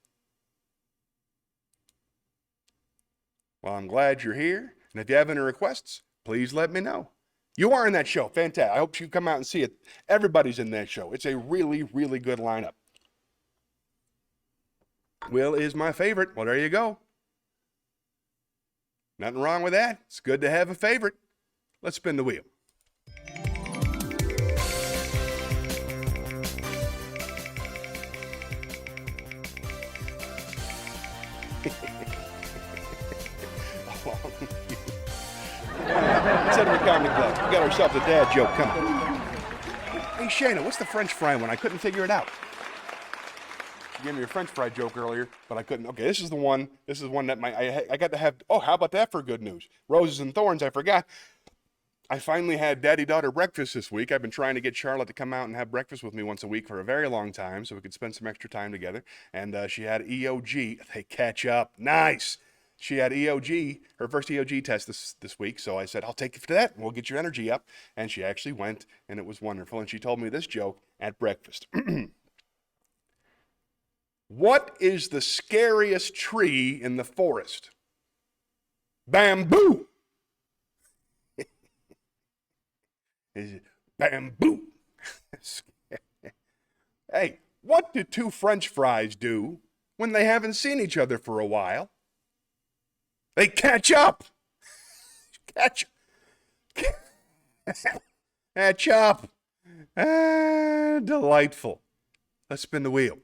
Well, I'm glad you're here. And if you have any requests, please let me know. You are in that show. Fantastic. I hope you come out and see it. Everybody's in that show. It's a really, really good lineup. Will is my favorite. Well, there you go. Nothing wrong with that. It's good to have a favorite. Let's spin the wheel. Center Comedy Club. We got ourselves a dad joke coming. Hey, Shayna, what's the French fry one? I couldn't figure it out. She gave me a French fry joke earlier, but I couldn't. Okay, this is the one. This is one that I got to have. Oh, how about that for good news? Roses and thorns, I forgot. I finally had daddy-daughter breakfast this week. I've been trying to get Charlotte to come out and have breakfast with me once a week for a very long time so we could spend some extra time together. And she had EOG. They catch up. Nice. She had EOG, her first EOG test this week, so I said, I'll take you to that, and we'll get your energy up. And she actually went, and it was wonderful. And she told me this joke at breakfast. What is the scariest tree in the forest? Bamboo. Bamboo. Hey, what do two French fries do when they haven't seen each other for a while? They catch up. Catch up. Delightful. Let's spin the wheel.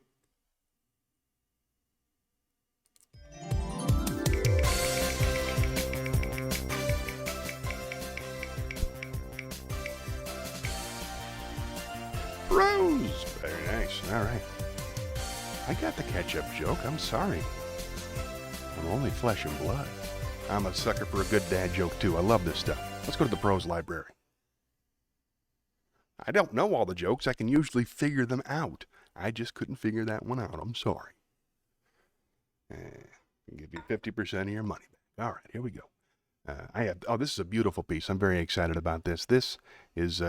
Rose. Very nice. All right. I got the catch-up joke. I'm sorry. I'm only flesh and blood. I'm a sucker for a good dad joke, too. I love this stuff. Let's go to the prose library. I don't know all the jokes. I can usually figure them out. I just couldn't figure that one out. I'm sorry. I'll give you 50% of your money back. All right, here we go. This is a beautiful piece. I'm very excited about this. This is,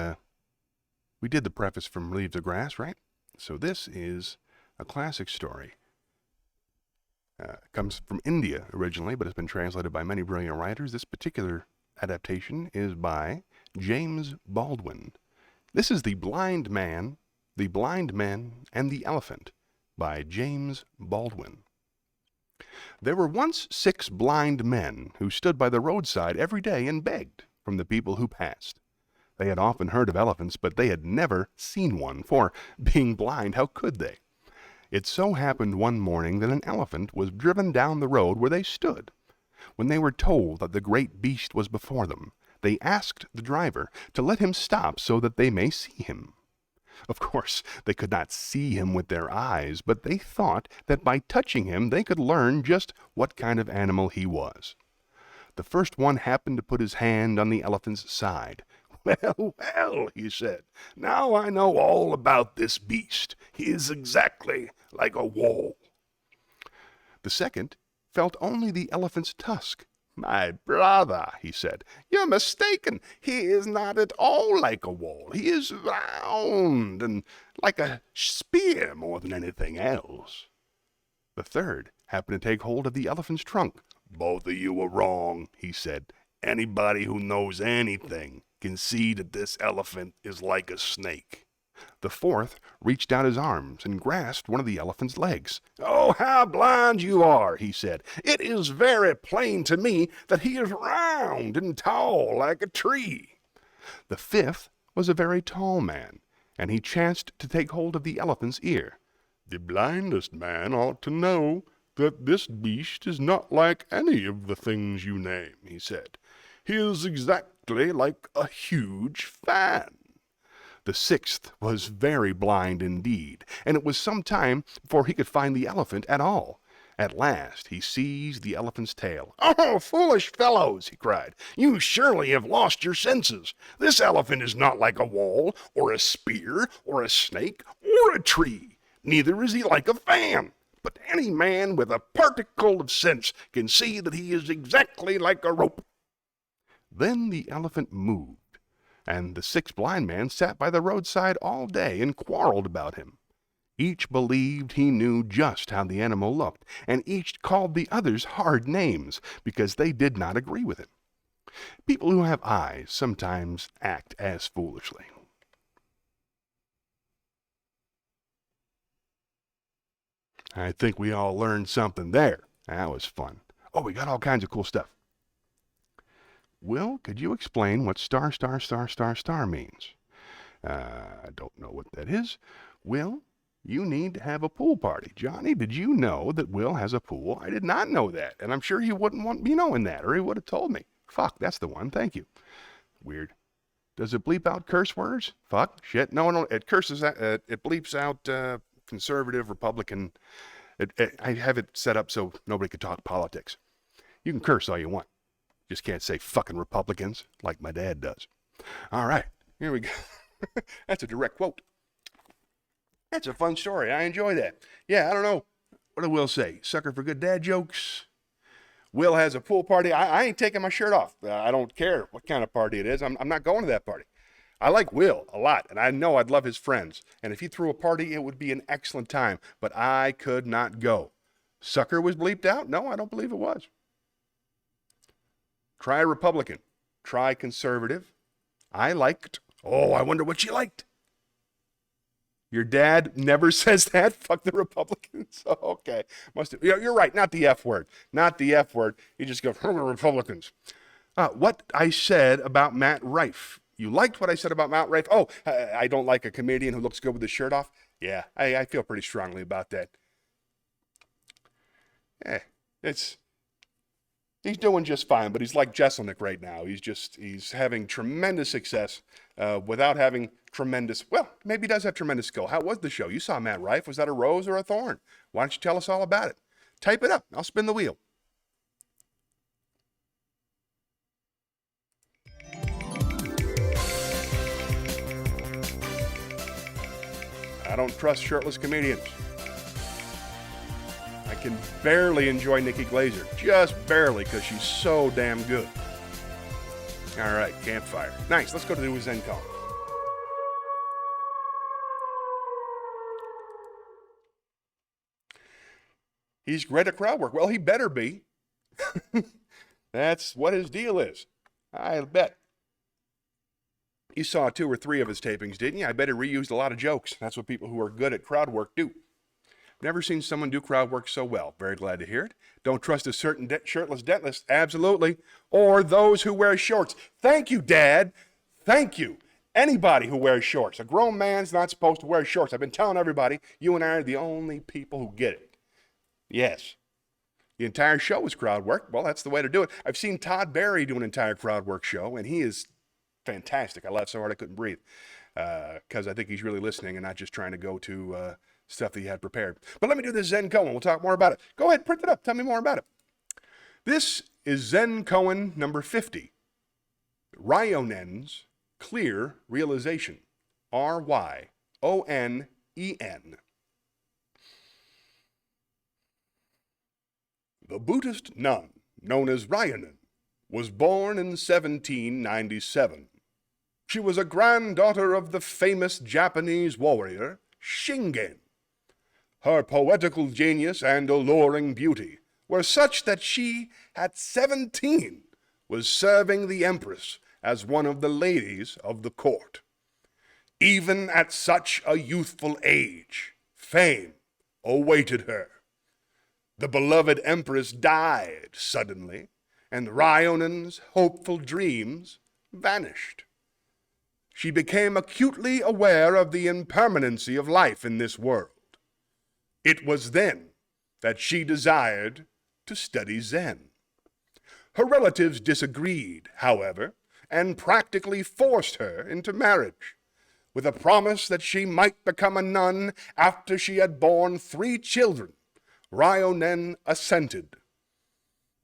we did the preface from Leaves of Grass, right? So this is a classic story. Comes from India originally, but has been translated by many brilliant writers. This particular adaptation is by James Baldwin. This is The Blind Man, The Blind Men, and the Elephant by James Baldwin. There were once 6 blind men who stood by the roadside every day and begged from the people who passed. They had often heard of elephants, but they had never seen one, for, being blind, how could they? It so happened one morning that an elephant was driven down the road where they stood. When they were told that the great beast was before them, they asked the driver to let him stop so that they may see him. Of course, they could not see him with their eyes, but they thought that by touching him they could learn just what kind of animal he was. The first one happened to put his hand on the elephant's side. Well, well, he said, now I know all about this beast. He is exactly like a wall. The second felt only the elephant's tusk. My brother, he said, you're mistaken. He is not at all like a wall. He is round and like a spear more than anything else. The third happened to take hold of the elephant's trunk. Both of you are wrong, he said. Anybody who knows anything can see that this elephant is like a snake. The fourth reached out his arms and grasped one of the elephant's legs. Oh, how blind you are, he said. It is very plain to me that he is round and tall like a tree. The fifth was a very tall man, and he chanced to take hold of the elephant's ear. The blindest man ought to know that this beast is not like any of the things you name, he said. He is exactly like a huge fan. The sixth was very blind indeed, and it was some time before he could find the elephant at all. At last he seized the elephant's tail. "Oh, foolish fellows!" he cried. "You surely have lost your senses. This elephant is not like a wall, or a spear, or a snake, or a tree. Neither is he like a fan. But any man with a particle of sense can see that he is exactly like a rope." Then the elephant moved, and the sixth blind man sat by the roadside all day and quarreled about him. Each believed he knew just how the animal looked, and each called the others hard names because they did not agree with him. People who have eyes sometimes act as foolishly. I think we all learned something there. That was fun. Oh, we got all kinds of cool stuff. Will, could you explain what star, star, star, star, star means? I don't know what that is. Will, you need to have a pool party. Johnny, did you know that Will has a pool? I did not know that, and I'm sure he wouldn't want me knowing that, or he would have told me. Fuck, that's the one. Thank you. Weird. Does it bleep out curse words? Fuck, shit. No, it curses. It bleeps out conservative, Republican. I have it set up so nobody could talk politics. You can curse all you want. Just can't say fucking Republicans like my dad does. All right, here we go. That's a direct quote. That's a fun story. I enjoy that. Yeah, I don't know. What do Will say? Sucker for good dad jokes. Will has a pool party. I ain't taking my shirt off. I don't care what kind of party it is. I'm not going to that party. I like Will a lot, and I know I'd love his friends. And if he threw a party, it would be an excellent time. But I could not go. Sucker was bleeped out? No, I don't believe it was. Try Republican. Try conservative. I liked. Oh, I wonder what she liked. Your dad never says that? Fuck the Republicans? Oh, okay. You're right. Not the F word. Not the F word. You just go, Republicans. What I said about Matt Rife. You liked what I said about Matt Rife? Oh, I don't like a comedian who looks good with his shirt off? Yeah, I feel pretty strongly about that. He's doing just fine, but he's like Jeselnik right now. He's having tremendous success without having tremendous, well, maybe he does have tremendous skill. How was the show? You saw Matt Rife. Was that a rose or a thorn? Why don't you tell us all about it? Type it up. I'll spin the wheel. I don't trust shirtless comedians. I can barely enjoy Nikki Glaser. Just barely, because she's so damn good. All right, campfire. Nice. Let's go to the Zen call. He's great at crowd work. Well, he better be. That's what his deal is. I bet. You saw 2 or 3 of his tapings, didn't you? I bet he reused a lot of jokes. That's what people who are good at crowd work do. Never seen someone do crowd work so well. Very glad to hear it. Don't trust a certain shirtless dentist. Absolutely. Or those who wear shorts. Thank you, Dad. Thank you. Anybody who wears shorts. A grown man's not supposed to wear shorts. I've been telling everybody, you and I are the only people who get it. Yes. The entire show is crowd work. Well, that's the way to do it. I've seen Todd Barry do an entire crowd work show, and he is fantastic. I laughed so hard I couldn't breathe because I think he's really listening and not just trying to go to stuff that he had prepared. But let me do this Zen Koan. We'll talk more about it. Go ahead, print it up. Tell me more about it. This is Zen Koan number 50. Ryonen's Clear Realization. Ryonen. The Buddhist nun, known as Ryonen, was born in 1797. She was a granddaughter of the famous Japanese warrior Shingen. Her poetical genius and alluring beauty were such that she, at 17, was serving the empress as one of the ladies of the court. Even at such a youthful age, fame awaited her. The beloved empress died suddenly, and Ryonen's hopeful dreams vanished. She became acutely aware of the impermanency of life in this world. It was then that she desired to study Zen. Her relatives disagreed, however, and practically forced her into marriage. with a promise that she might become a nun after she had borne 3 children, Ryonen assented.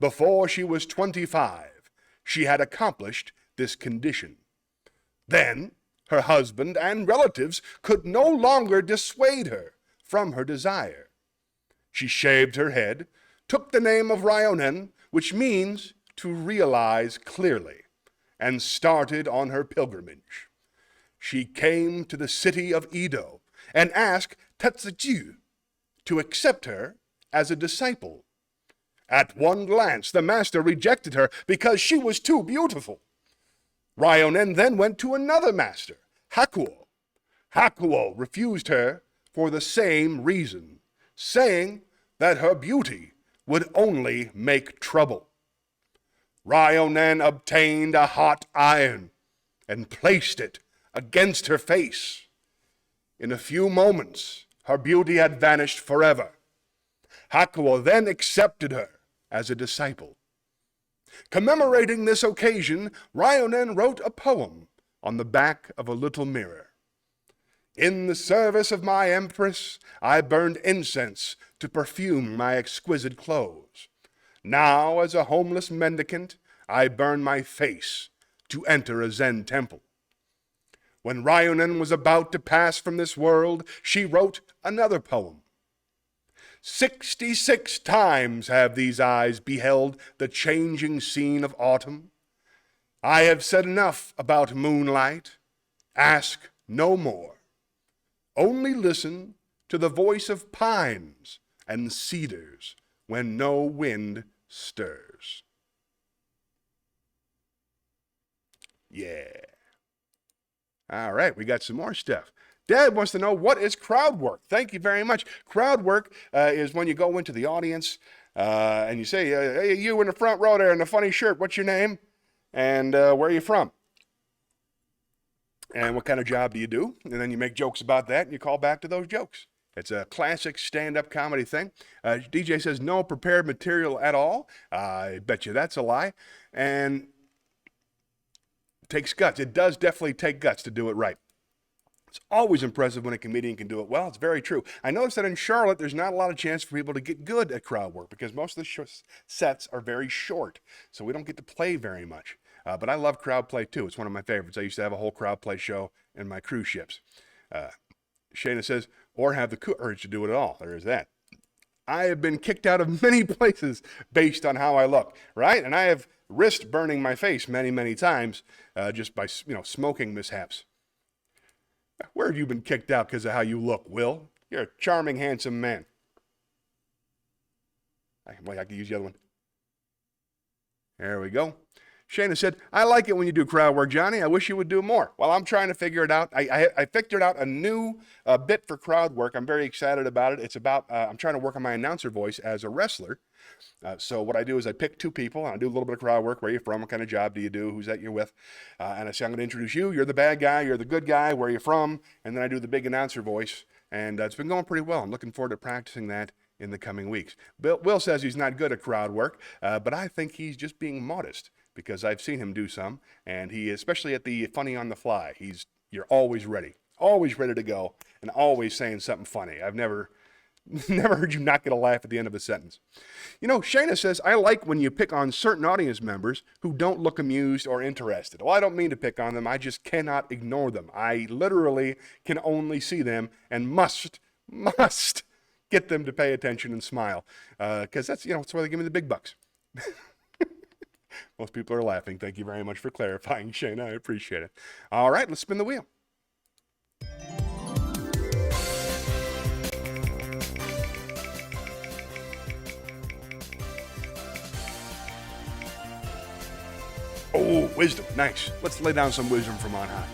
Before she was 25, she had accomplished this condition. Then her husband and relatives could no longer dissuade her from her desire. She shaved her head, took the name of Ryonen, which means to realize clearly, and started on her pilgrimage. She came to the city of Edo and asked Tetsuju to accept her as a disciple. At one glance, the master rejected her because she was too beautiful. Ryonen then went to another master, Hakuo. Hakuo refused her for the same reason, saying that her beauty would only make trouble. Ryonen obtained a hot iron and placed it against her face. In a few moments, her beauty had vanished forever. Hakuo then accepted her as a disciple. Commemorating this occasion, Ryonen wrote a poem on the back of a little mirror. In the service of my empress, I burned incense to perfume my exquisite clothes. Now, as a homeless mendicant, I burn my face to enter a Zen temple. When Ryonen was about to pass from this world, she wrote another poem. 66 times have these eyes beheld the changing scene of autumn. I have said enough about moonlight. Ask no more. Only listen to the voice of pines and cedars when no wind stirs. Yeah. All right, we got some more stuff. Dad wants to know, what is crowd work? Thank you very much. Crowd work is when you go into the audience and you say, hey, you in the front row there in the funny shirt, what's your name? And where are you from? And what kind of job do you do? And then you make jokes about that and you call back to those jokes. It's a classic stand-up comedy thing. DJ says, no prepared material at all. I bet you that's a lie. And it takes guts. It does definitely take guts to do it right. It's always impressive when a comedian can do it well. It's very true. I noticed that in Charlotte, there's not a lot of chance for people to get good at crowd work because most of the sets are very short, so we don't get to play very much. But I love crowd play too. It's one of my favorites. I used to have a whole crowd play show in my cruise ships. Shayna says, or have the courage to do it at all. There is that. I have been kicked out of many places based on how I look, right? And I have risked burning my face many, many times just by smoking mishaps. Where have you been kicked out because of how you look, Will? You're a charming, handsome man. I can use the other one. There we go. Shayna said, I like it when you do crowd work, Johnny. I wish you would do more. Well, I'm trying to figure it out. I figured out a new bit for crowd work. I'm very excited about it. It's about, I'm trying to work on my announcer voice as a wrestler. So what I do is I pick 2 people, and I do a little bit of crowd work. Where are you from? What kind of job do you do? Who's that you're with? And I say, I'm going to introduce you. You're the bad guy. You're the good guy. Where are you from? And then I do the big announcer voice. And it's been going pretty well. I'm looking forward to practicing that in the coming weeks. Will says he's not good at crowd work, but I think he's just being modest because I've seen him do some. And he, especially at the funny on the fly, you're always ready to go and always saying something funny. I've never heard you not get a laugh at the end of a sentence. Shayna says, I like when you pick on certain audience members who don't look amused or interested. Well, I don't mean to pick on them. I just cannot ignore them. I literally can only see them and must get them to pay attention and smile. Because that's where they give me the big bucks. Most people are laughing. Thank you very much for clarifying, Shayna. I appreciate it. All right, let's spin the wheel. Oh, wisdom. Nice. Let's lay down some wisdom from on high.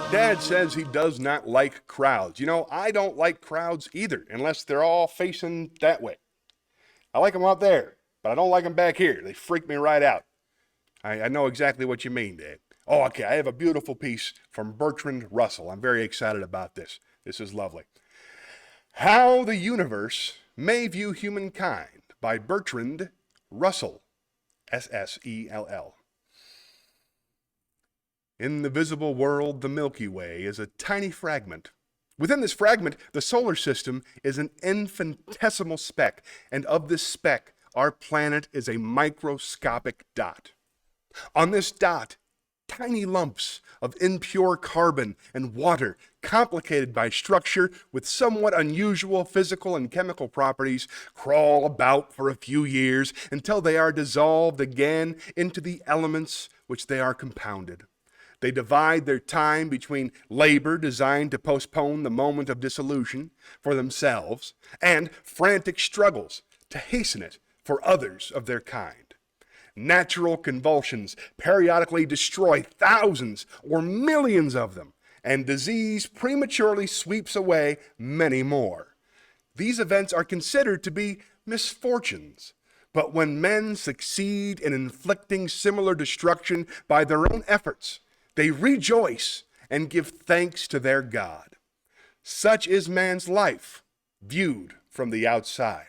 Dad says he does not like crowds. I don't like crowds either, unless they're all facing that way. I like them out there, but I don't like them back here. They freak me right out. I know exactly what you mean, Dad. Oh, okay, I have a beautiful piece from Bertrand Russell. I'm very excited about this. This is lovely. How the Universe May View Humankind by Bertrand Russell, S-S-E-L-L. In the visible world, the Milky Way is a tiny fragment. Within this fragment, the solar system is an infinitesimal speck, and of this speck, our planet is a microscopic dot. On this dot, tiny lumps of impure carbon and water, complicated by structure with somewhat unusual physical and chemical properties, crawl about for a few years until they are dissolved again into the elements which they are compounded. They divide their time between labor designed to postpone the moment of dissolution for themselves and frantic struggles to hasten it for others of their kind. Natural convulsions periodically destroy thousands or millions of them, and disease prematurely sweeps away many more. These events are considered to be misfortunes, but when men succeed in inflicting similar destruction by their own efforts, they rejoice and give thanks to their God. Such is man's life, viewed from the outside.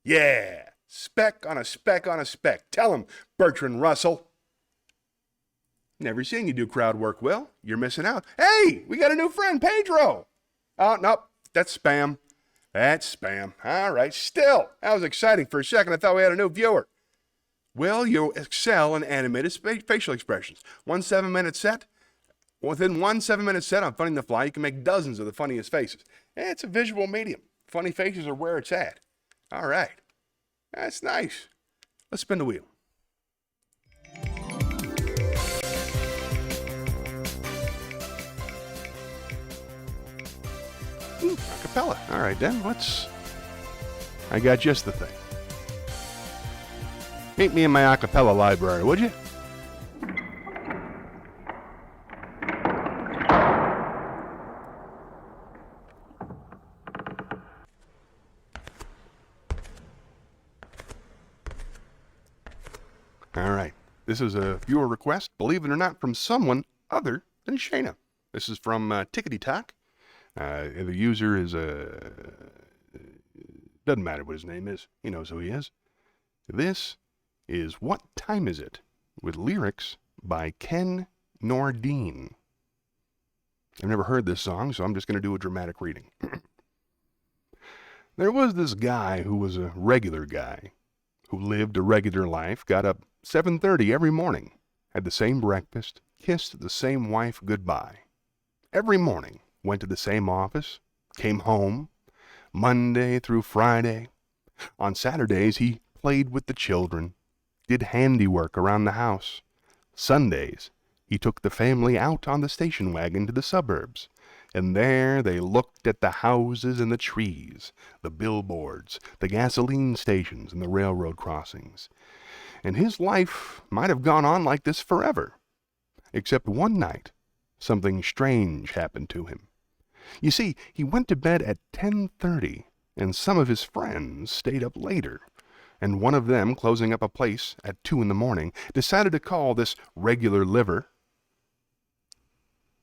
Yeah, speck on a speck on a speck. Tell him, Bertrand Russell. Never seen you do crowd work, Will. You're missing out. Hey, we got a new friend, Pedro. Oh, nope, that's spam. That's spam. All right, still, that was exciting for a second. I thought we had a new viewer. Will, you excel in animated facial expressions. 1 7-minute set. Within 1 7-minute set on Funny on the Fly, you can make dozens of the funniest faces. It's a visual medium. Funny faces are where it's at. All right. That's nice. Let's spin the wheel. Acapella. All right, then. I got just the thing. Meet me in my acapella library, would you? All right. This is a viewer request, believe it or not, from someone other than Shayna. This is from Tickety Talk. The user is doesn't matter what his name is. He knows who he is. This is What Time Is It? With lyrics by Ken Nordine. I've never heard this song, so I'm just going to do a dramatic reading. There was this guy who was a regular guy, who lived a regular life, got up 7:30 every morning, had the same breakfast, kissed the same wife goodbye. Every morning, went to the same office, came home, Monday through Friday. On Saturdays, he played with the children, did handiwork around the house. Sundays, he took the family out on the station wagon to the suburbs, and there they looked at the houses and the trees, the billboards, the gasoline stations, and the railroad crossings. And his life might have gone on like this forever. Except one night, something strange happened to him. You see, he went to bed at 10:30, and some of his friends stayed up later. And one of them, closing up a place at 2 in the morning, decided to call this regular liver.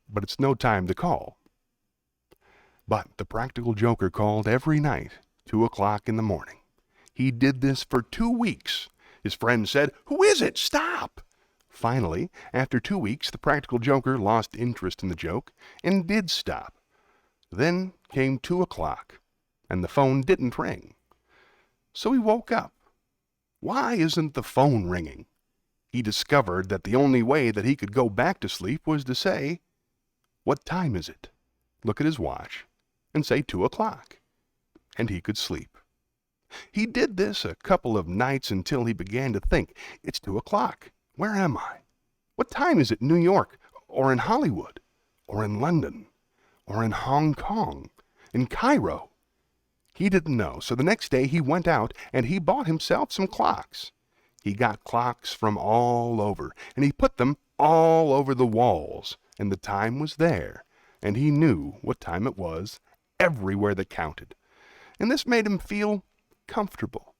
But it's no time to call. But the practical joker called every night, 2 o'clock in the morning. He did this for 2 weeks. His friend said, "Who is it? Stop!" Finally, after 2 weeks, the practical joker lost interest in the joke and did stop. Then came 2 o'clock, and the phone didn't ring. So he woke up. Why isn't the phone ringing? He discovered that the only way that he could go back to sleep was to say, "What time is it?" Look at his watch and say 2 o'clock. And he could sleep. He did this a couple of nights until he began to think, "It's 2 o'clock. Where am I? What time is it in New York, or in Hollywood, or in London, or in Hong Kong, in Cairo?" He didn't know, so the next day he went out and he bought himself some clocks. He got clocks from all over, and he put them all over the walls, and the time was there, and he knew what time it was everywhere that counted. And this made him feel comfortable.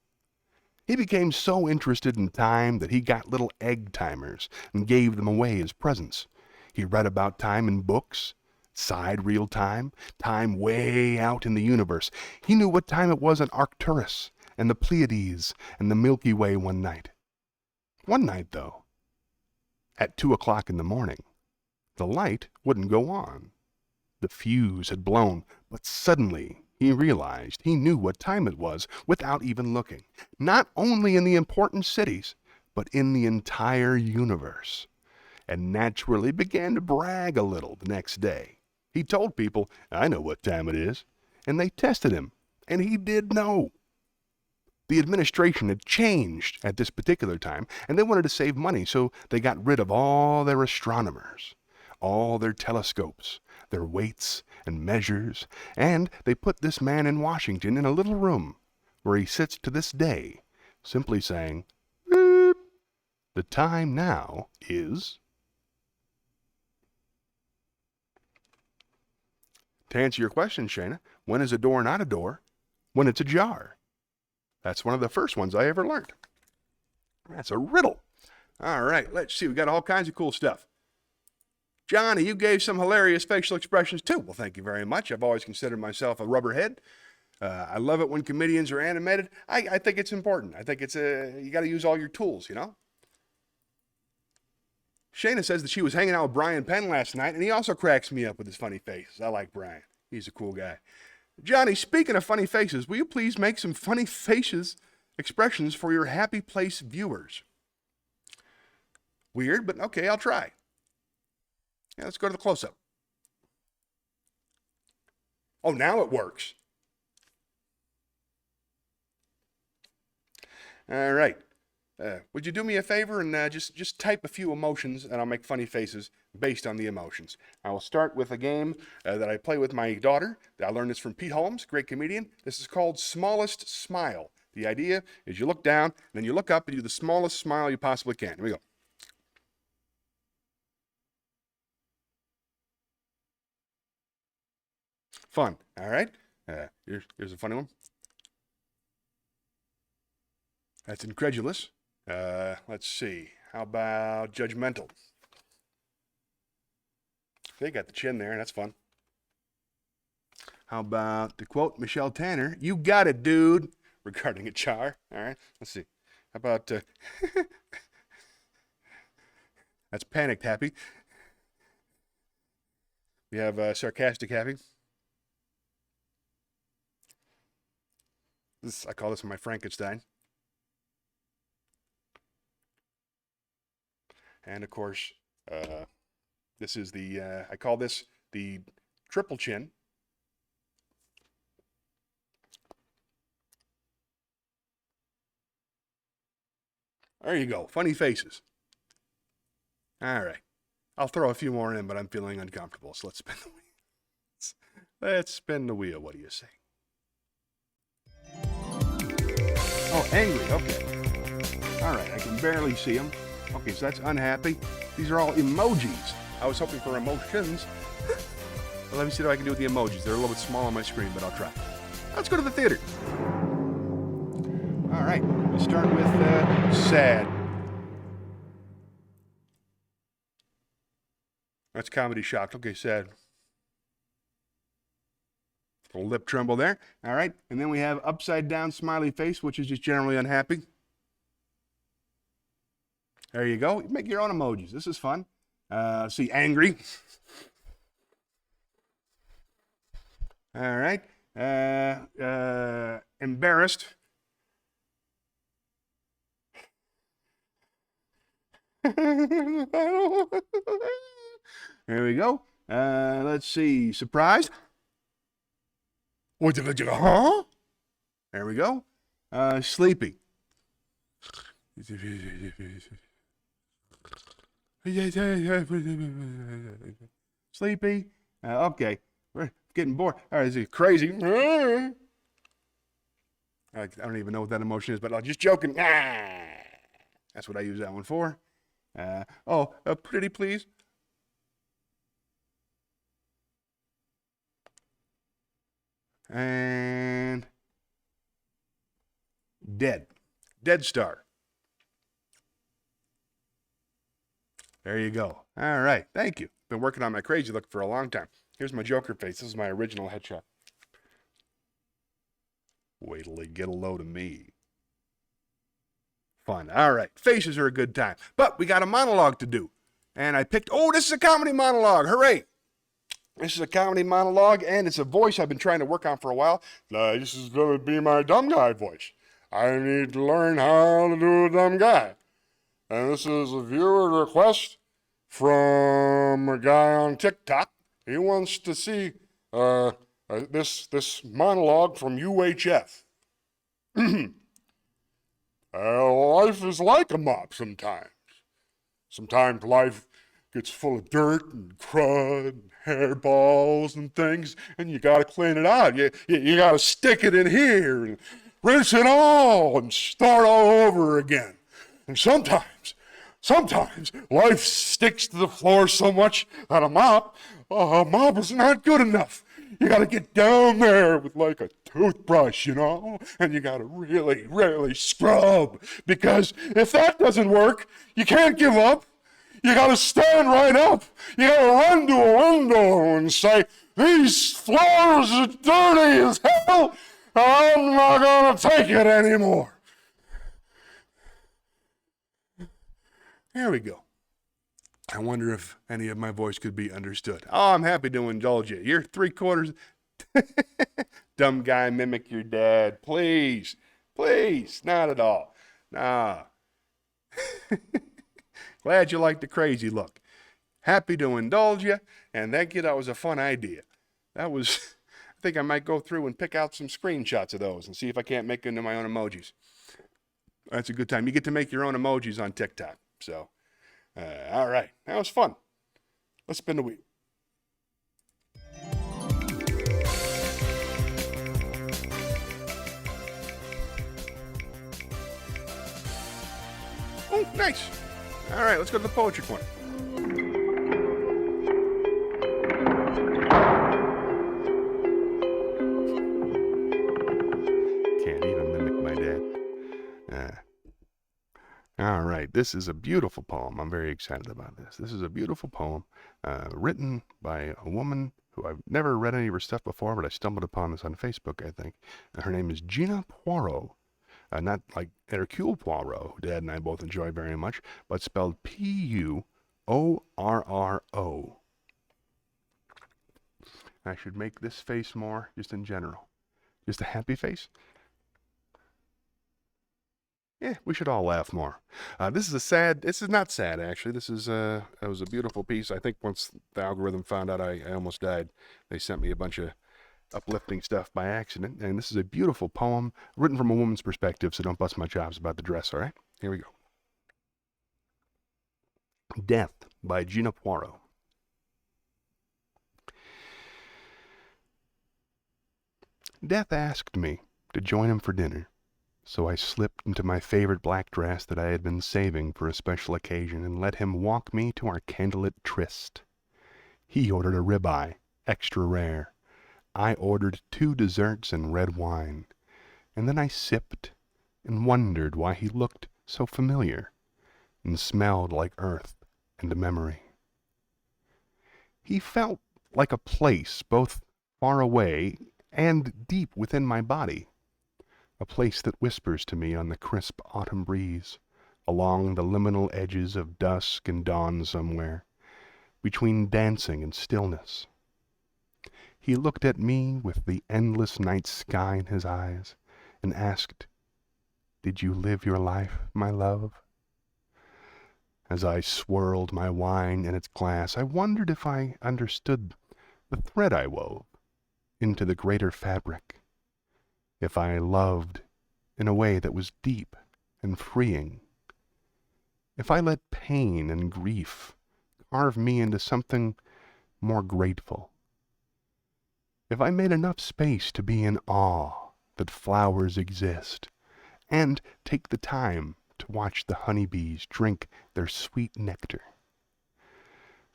He became so interested in time that he got little egg timers and gave them away as presents. He read about time in books, sidereal time, time way out in the universe. He knew what time it was on Arcturus and the Pleiades and the Milky Way one night. One night, though, at 2 o'clock in the morning, the light wouldn't go on. The fuse had blown, but suddenly he realized he knew what time it was without even looking. Not only in the important cities, but in the entire universe. And naturally began to brag a little the next day. He told people, "I know what time it is." And they tested him, and he did know. The administration had changed at this particular time, and they wanted to save money, so they got rid of all their astronomers, all their telescopes, their weights and measures, and they put this man in Washington in a little room where he sits to this day, simply saying, "Beep. The time now is..." To answer your question, Shayna, when is a door not a door? When it's ajar. That's one of the first ones I ever learned. That's a riddle. All right, let's see. We got all kinds of cool stuff. Johnny, you gave some hilarious facial expressions too. Well, thank you very much. I've always considered myself a rubberhead. I love it when comedians are animated. I think it's important. I think it's you got to use all your tools, you know? Shayna says that she was hanging out with Brian Penn last night, and he also cracks me up with his funny faces. I like Brian. He's a cool guy. Johnny, speaking of funny faces, will you please make some funny faces expressions for your Happy Place viewers? Weird, but okay, I'll try. Yeah, let's go to the close-up. Oh, now it works. All right. Would you do me a favor and just type a few emotions, and I'll make funny faces based on the emotions. I will start with a game that I play with my daughter. I learned this from Pete Holmes, great comedian. This is called Smallest Smile. The idea is you look down, and then you look up and do the smallest smile you possibly can. Here we go. Fun, all right? Here's a funny one. That's incredulous. Let's see. How about judgmental? They got the chin there. That's fun. How about, to quote Michelle Tanner, "You got it, dude," regarding a char. All right. Let's see. How about, that's panicked happy. We have sarcastic happy. I call this my Frankenstein. And of course, this is I call this the triple chin. There you go, funny faces. All right, I'll throw a few more in, but I'm feeling uncomfortable, so let's spin the wheel. Let's spin the wheel, what do you say? Oh, angry, okay. All right, I can barely see them. Okay, so that's unhappy. These are all emojis. I was hoping for emotions. Well, let me see what I can do with the emojis. They're a little bit small on my screen, but I'll try. Let's go to the theater. All right, we'll start with sad. That's comedy shocked. Okay, sad. A little lip tremble there. All right, and then we have upside down smiley face, which is just generally unhappy. There you go. Make your own emojis. This is fun. See, angry. All right. Embarrassed. There we go. Let's see. Surprised. Huh? There we go. Sleepy. Sleepy. Okay. We're getting bored. All right, is it crazy? I don't even know what that emotion is, but I'm just joking. That's what I use that one for. Pretty please. And dead. Dead star. There you go. All right. Thank you. Been working on my crazy look for a long time. Here's my Joker face. This is my original headshot. Wait till they get a load of me. Fun. All right. Faces are a good time. But we got a monologue to do. And I picked, this is a comedy monologue. Hooray. This is a comedy monologue, and it's a voice I've been trying to work on for a while. This is going to be my dumb guy voice. I need to learn how to do a dumb guy. And this is a viewer request from a guy on TikTok. He wants to see this monologue from UHF. Life is like a mop sometimes. Sometimes life gets full of dirt and crud and hairballs and things, and you gotta clean it out. You gotta stick it in here and rinse it all and start all over again. And sometimes life sticks to the floor so much that a mop is not good enough. You gotta get down there with like a toothbrush, and you gotta really, really scrub, because if that doesn't work, you can't give up. You gotta stand right up. You gotta run to a window and say, these floors are dirty as hell. I'm not gonna take it anymore. There we go. I wonder if any of my voice could be understood. I'm happy to indulge you. You're 3/4. Dumb guy, mimic your dad. Please. Not at all. Nah. Glad you like the crazy look. Happy to indulge you, and thank you. That was a fun idea. I think I might go through and pick out some screenshots of those and see if I can't make into my own emojis. That's a good time. You get to make your own emojis on TikTok. So, all right. That was fun. Let's spin the wheel. Oh, nice. All right, let's go to the poetry corner. Can't even mimic my dad. All right, this is a beautiful poem. I'm very excited about this. This is a beautiful poem written by a woman who I've never read any of her stuff before, but I stumbled upon this on Facebook, I think. Her name is Gina Puorro. Not like Hercule Poirot, who Dad and I both enjoy very much, but spelled Puorro. I should make this face more, just in general. Just a happy face. Yeah, we should all laugh more. This is not sad, actually. It was a beautiful piece. I think once the algorithm found out I almost died, they sent me a bunch of uplifting stuff by accident. And this is a beautiful poem written from a woman's perspective, so don't bust my chops about the dress, all right? Here we go. Death by Gina Puorro. Death asked me to join him for dinner, so I slipped into my favorite black dress that I had been saving for a special occasion and let him walk me to our candlelit tryst. He ordered a ribeye, extra rare. I ordered 2 desserts and red wine, and then I sipped and wondered why he looked so familiar and smelled like earth and memory. He felt like a place both far away and deep within my body, a place that whispers to me on the crisp autumn breeze, along the liminal edges of dusk and dawn somewhere, between dancing and stillness. He looked at me with the endless night sky in his eyes and asked, "Did you live your life, my love?" As I swirled my wine in its glass, I wondered if I understood the thread I wove into the greater fabric, if I loved in a way that was deep and freeing, if I let pain and grief carve me into something more grateful, if I made enough space to be in awe that flowers exist, and take the time to watch the honeybees drink their sweet nectar.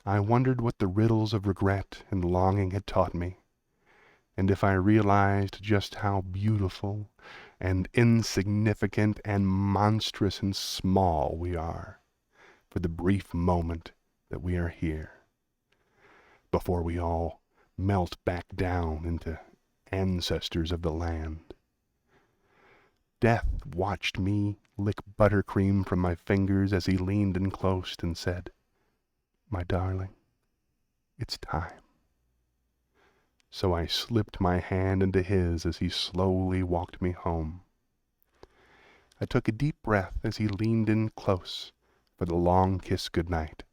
I wondered what the riddles of regret and longing had taught me, and if I realized just how beautiful and insignificant and monstrous and small we are for the brief moment that we are here, before we all melt back down into ancestors of the land. Death watched me lick buttercream from my fingers as he leaned in close and said, "My darling, it's time." So I slipped my hand into his as he slowly walked me home. I took a deep breath as he leaned in close for the long kiss goodnight,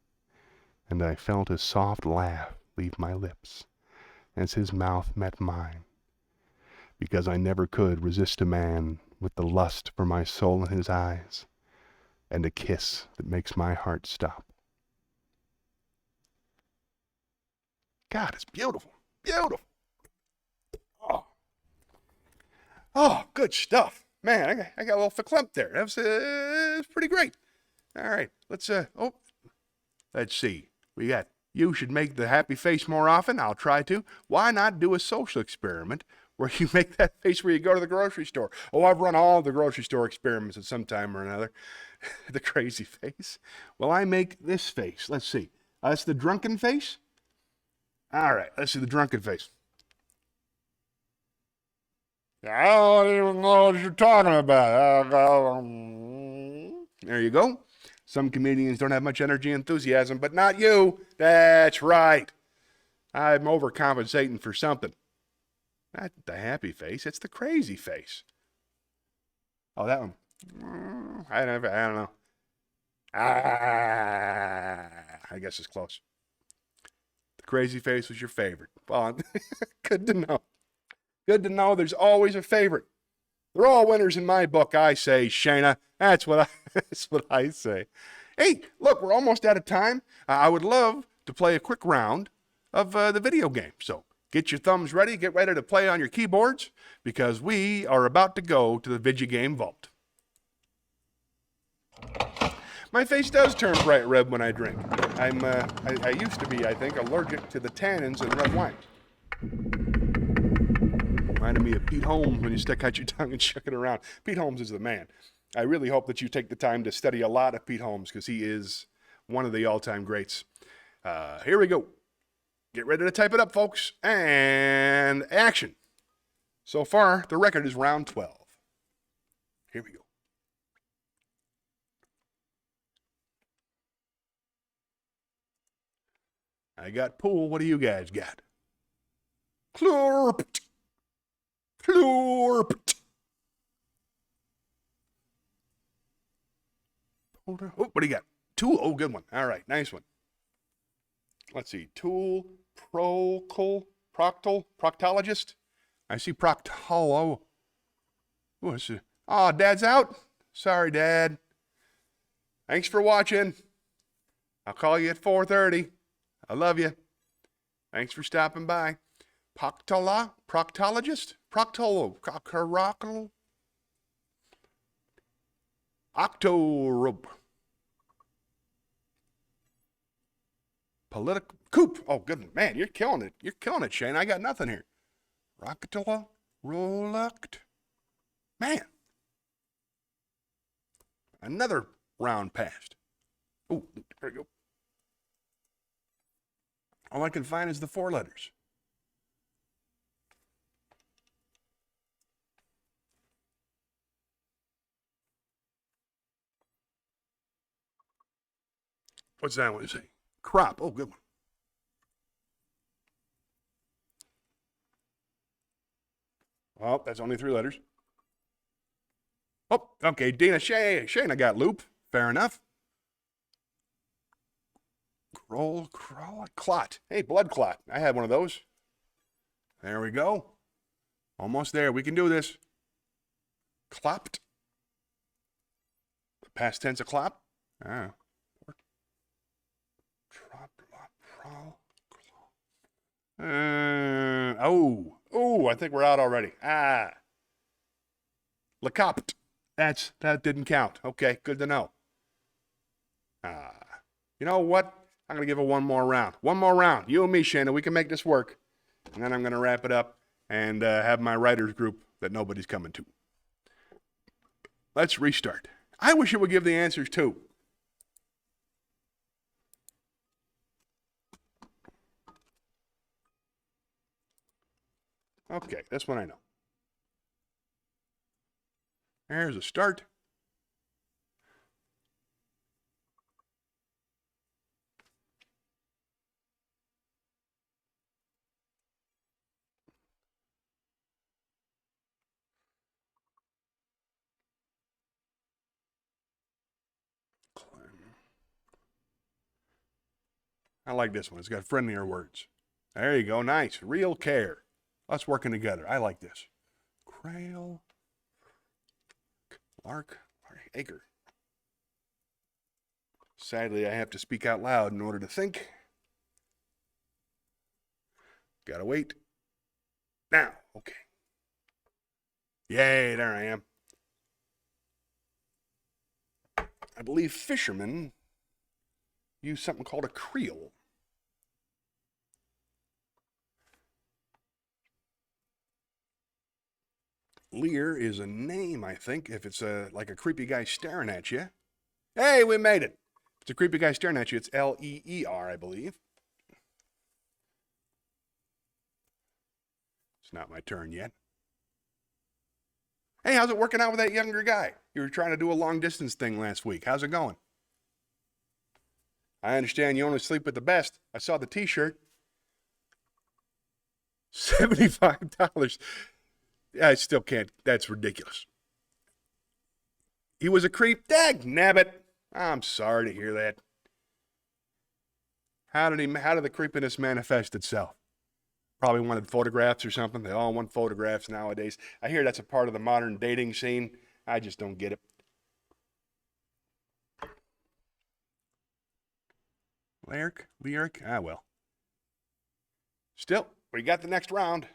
and I felt a soft laugh leave my lips as his mouth met mine, because I never could resist a man with the lust for my soul in his eyes and a kiss that makes my heart stop. God, it's beautiful. Beautiful. Oh, good stuff. Man, I got a little verklempt there. That was pretty great. All right, let's see. We got, you should make the happy face more often. I'll try to. Why not do a social experiment where you make that face where you go to the grocery store? Oh, I've run all the grocery store experiments at some time or another. The crazy face. Well, I make this face. Let's see. That's the drunken face. All right, let's see the drunken face. I don't even know what you're talking about. There you go. Some comedians don't have much energy and enthusiasm, but not you. That's right. I'm overcompensating for something. Not the happy face, it's the crazy face. Oh, that one. I don't know. I guess it's close. The crazy face was your favorite. Well, good to know. Good to know there's always a favorite. They're all winners in my book, I say, Shayna. That's what I say. Hey, look, we're almost out of time. I would love to play a quick round of the video game. So get your thumbs ready. Get ready to play on your keyboards because we are about to go to the video game vault. My face does turn bright red when I drink. I used to be, I think, allergic to the tannins in red wine. Reminded me of Pete Holmes when you stick out your tongue and chuck it around. Pete Holmes is the man. I really hope that you take the time to study a lot of Pete Holmes because he is one of the all-time greats. Here we go. Get ready to type it up, folks. And action. So far, the record is round 12. Here we go. I got pool. What do you guys got? Chlorped. Chlorped. Oh, what do you got? Tool. Oh, good one. All right, nice one. Let's see. Tool, proctologist. I see proctolo. Oh, Dad's out. Sorry, Dad. Thanks for watching. I'll call you at 4:30. I love you. Thanks for stopping by. Proctologist? Proctolo. Octorope. Political. Coop. Oh, good. Man, you're killing it. You're killing it, Shane. I got nothing here. Rockatola. Reluct. Man. Another round passed. Oh, there we go. All I can find is the 4 letters. What's that one say? Crop. Oh, good one. Well, that's only 3 letters. Oh, okay. Dina Shayna got loop. Fair enough. Clot. Hey, blood clot. I had one of those. There we go. Almost there. We can do this. Clopped. The past tense of clop. Ah. I think we're out already. Lecopt. That didn't count. Okay, good to know. You know what? I'm going to give it one more round. One more round. You and me, Shayna, we can make this work. And then I'm going to wrap it up and have my writers group that nobody's coming to. Let's restart. I wish it would give the answers too. Okay, this one I know. There's a start. I like this one. It's got friendlier words. There you go. Nice. Real care. Us working together. I like this. Crail. Lark. Acre. Sadly, I have to speak out loud in order to think. Gotta wait. Now. Okay. Yay, there I am. I believe fishermen use something called a creel. Leer is a name, I think, if it's like a creepy guy staring at you. Hey, we made it. If it's a creepy guy staring at you, it's L-E-E-R, I believe. It's not my turn yet. Hey, how's it working out with that younger guy? You were trying to do a long-distance thing last week. How's it going? I understand you only sleep with the best. I saw the T-shirt. $75. I still can't. That's ridiculous. He was a creep. Dag nabbit. I'm sorry to hear that. How did the creepiness manifest itself? Probably wanted photographs or something. They all want photographs nowadays. I hear that's a part of the modern dating scene. I just don't get it. Lyric? Ah, well. Still, we got the next round.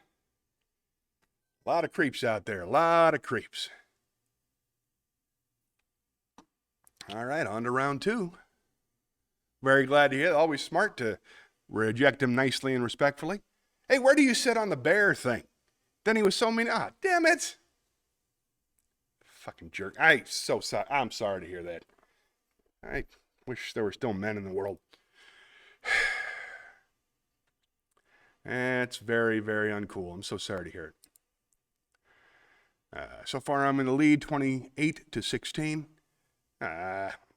A lot of creeps out there. A lot of creeps. All right, on to round 2. Very glad to hear it. Always smart to reject him nicely and respectfully. Hey, where do you sit on the bear thing? Then he was so mean. Ah, damn it. Fucking jerk. I'm so sorry. I'm sorry to hear that. I wish there were still men in the world. That's very, very uncool. I'm so sorry to hear it. So far, I'm in the lead, 28-16.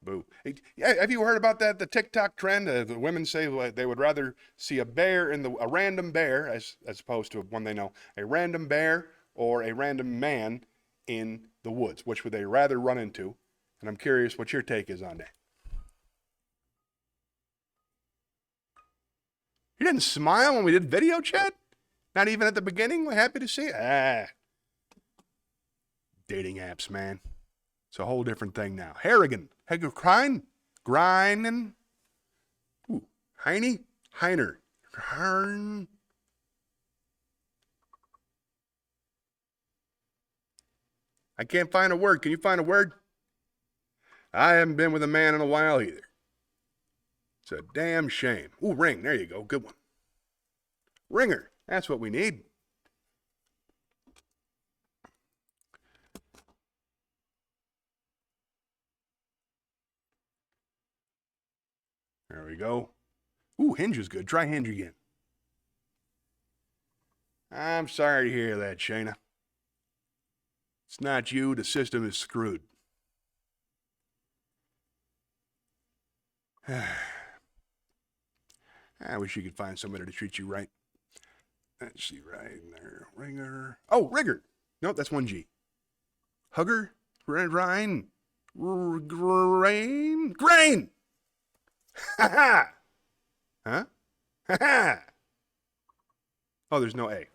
Boo. Hey, have you heard about that? The TikTok trend. The women say they would rather see a bear a random bear, as opposed to one they know, a random bear or a random man in the woods. Which would they rather run into? And I'm curious what your take is on that. You didn't smile when we did video chat? Not even at the beginning? We're happy to see it. Dating apps, man. It's a whole different thing now. Harrigan. Grinen. Ooh. Heiner. Harn. I can't find a word. Can you find a word? I haven't been with a man in a while either. It's a damn shame. Ooh, ring. There you go. Good one. Ringer. That's what we need. There we go. Ooh, hinge is good. Try hinge again. I'm sorry to hear that, Shayna. It's not you. The system is screwed. I wish you could find somebody to treat you right. Let's see, right there. Ringer. Oh, rigger. No, that's one G. Hugger. Grain. Grain. Ha ha. Huh? Ha ha. Oh, there's no A.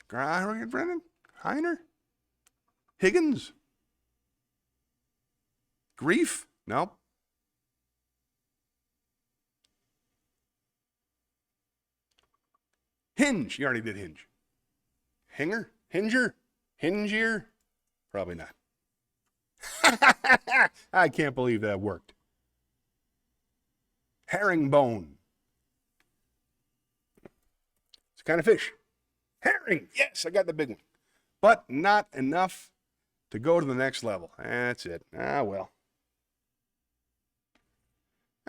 Brennan? Heiner? Higgins? Grief? Nope. Hinge. You already did hinge. Hinger? Hinger? Hingier? Probably not. I can't believe that worked. Herringbone. It's a kind of fish. Herring. Yes, I got the big one. But not enough to go to the next level. That's it. Ah, well.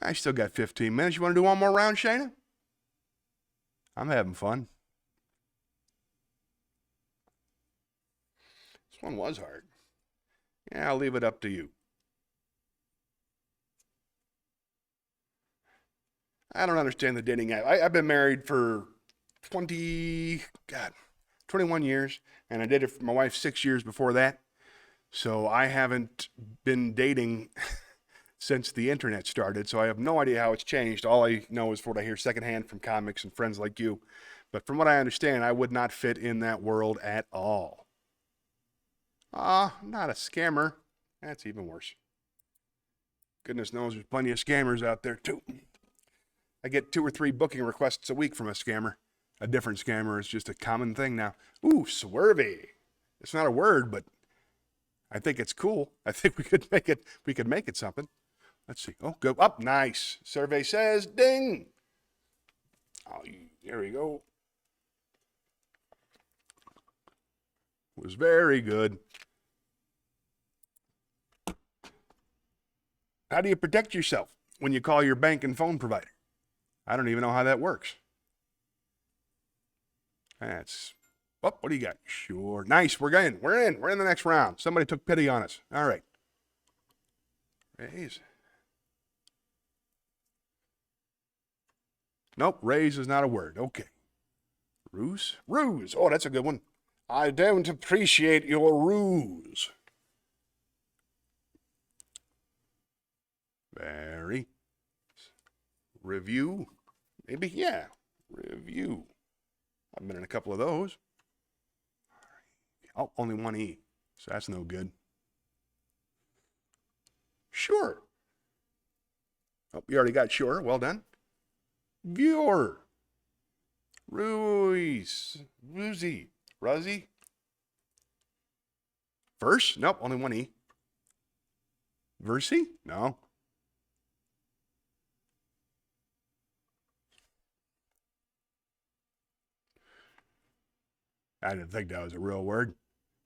I still got 15 minutes. You want to do one more round, Shayna? I'm having fun. This one was hard. Yeah, I'll leave it up to you. I don't understand the dating app. I've been married for 21 years, and I did it for my wife 6 years before that. So I haven't been dating since the internet started, so I have no idea how it's changed. All I know is what I hear secondhand from comics and friends like you. But from what I understand, I would not fit in that world at all. Not a scammer. That's even worse. Goodness knows there's plenty of scammers out there too. I get 2 or 3 booking requests a week from a scammer. A different scammer is just a common thing now. Ooh, swervy. It's not a word, but I think it's cool. I think we could make it something. Let's see. Oh, go up. Nice. Survey says ding. Oh, there we go. Was very good. How do you protect yourself when you call your bank and phone provider? I don't even know how that works. What do you got? Sure. Nice. We're in. We're in the next round. Somebody took pity on us. All right. Raise. Nope. Raise is not a word. Okay. Ruse. Ruse. Oh, that's a good one. I don't appreciate your ruse. Very. Review. Maybe, yeah. Review. I've been in a couple of those. Oh, only one E. So that's no good. Sure. Oh, you already got sure. Well done. Viewer. Ruiz. Ruzy. Ruzzy. Verse? Nope, only one E. Versy? No. I didn't think that was a real word.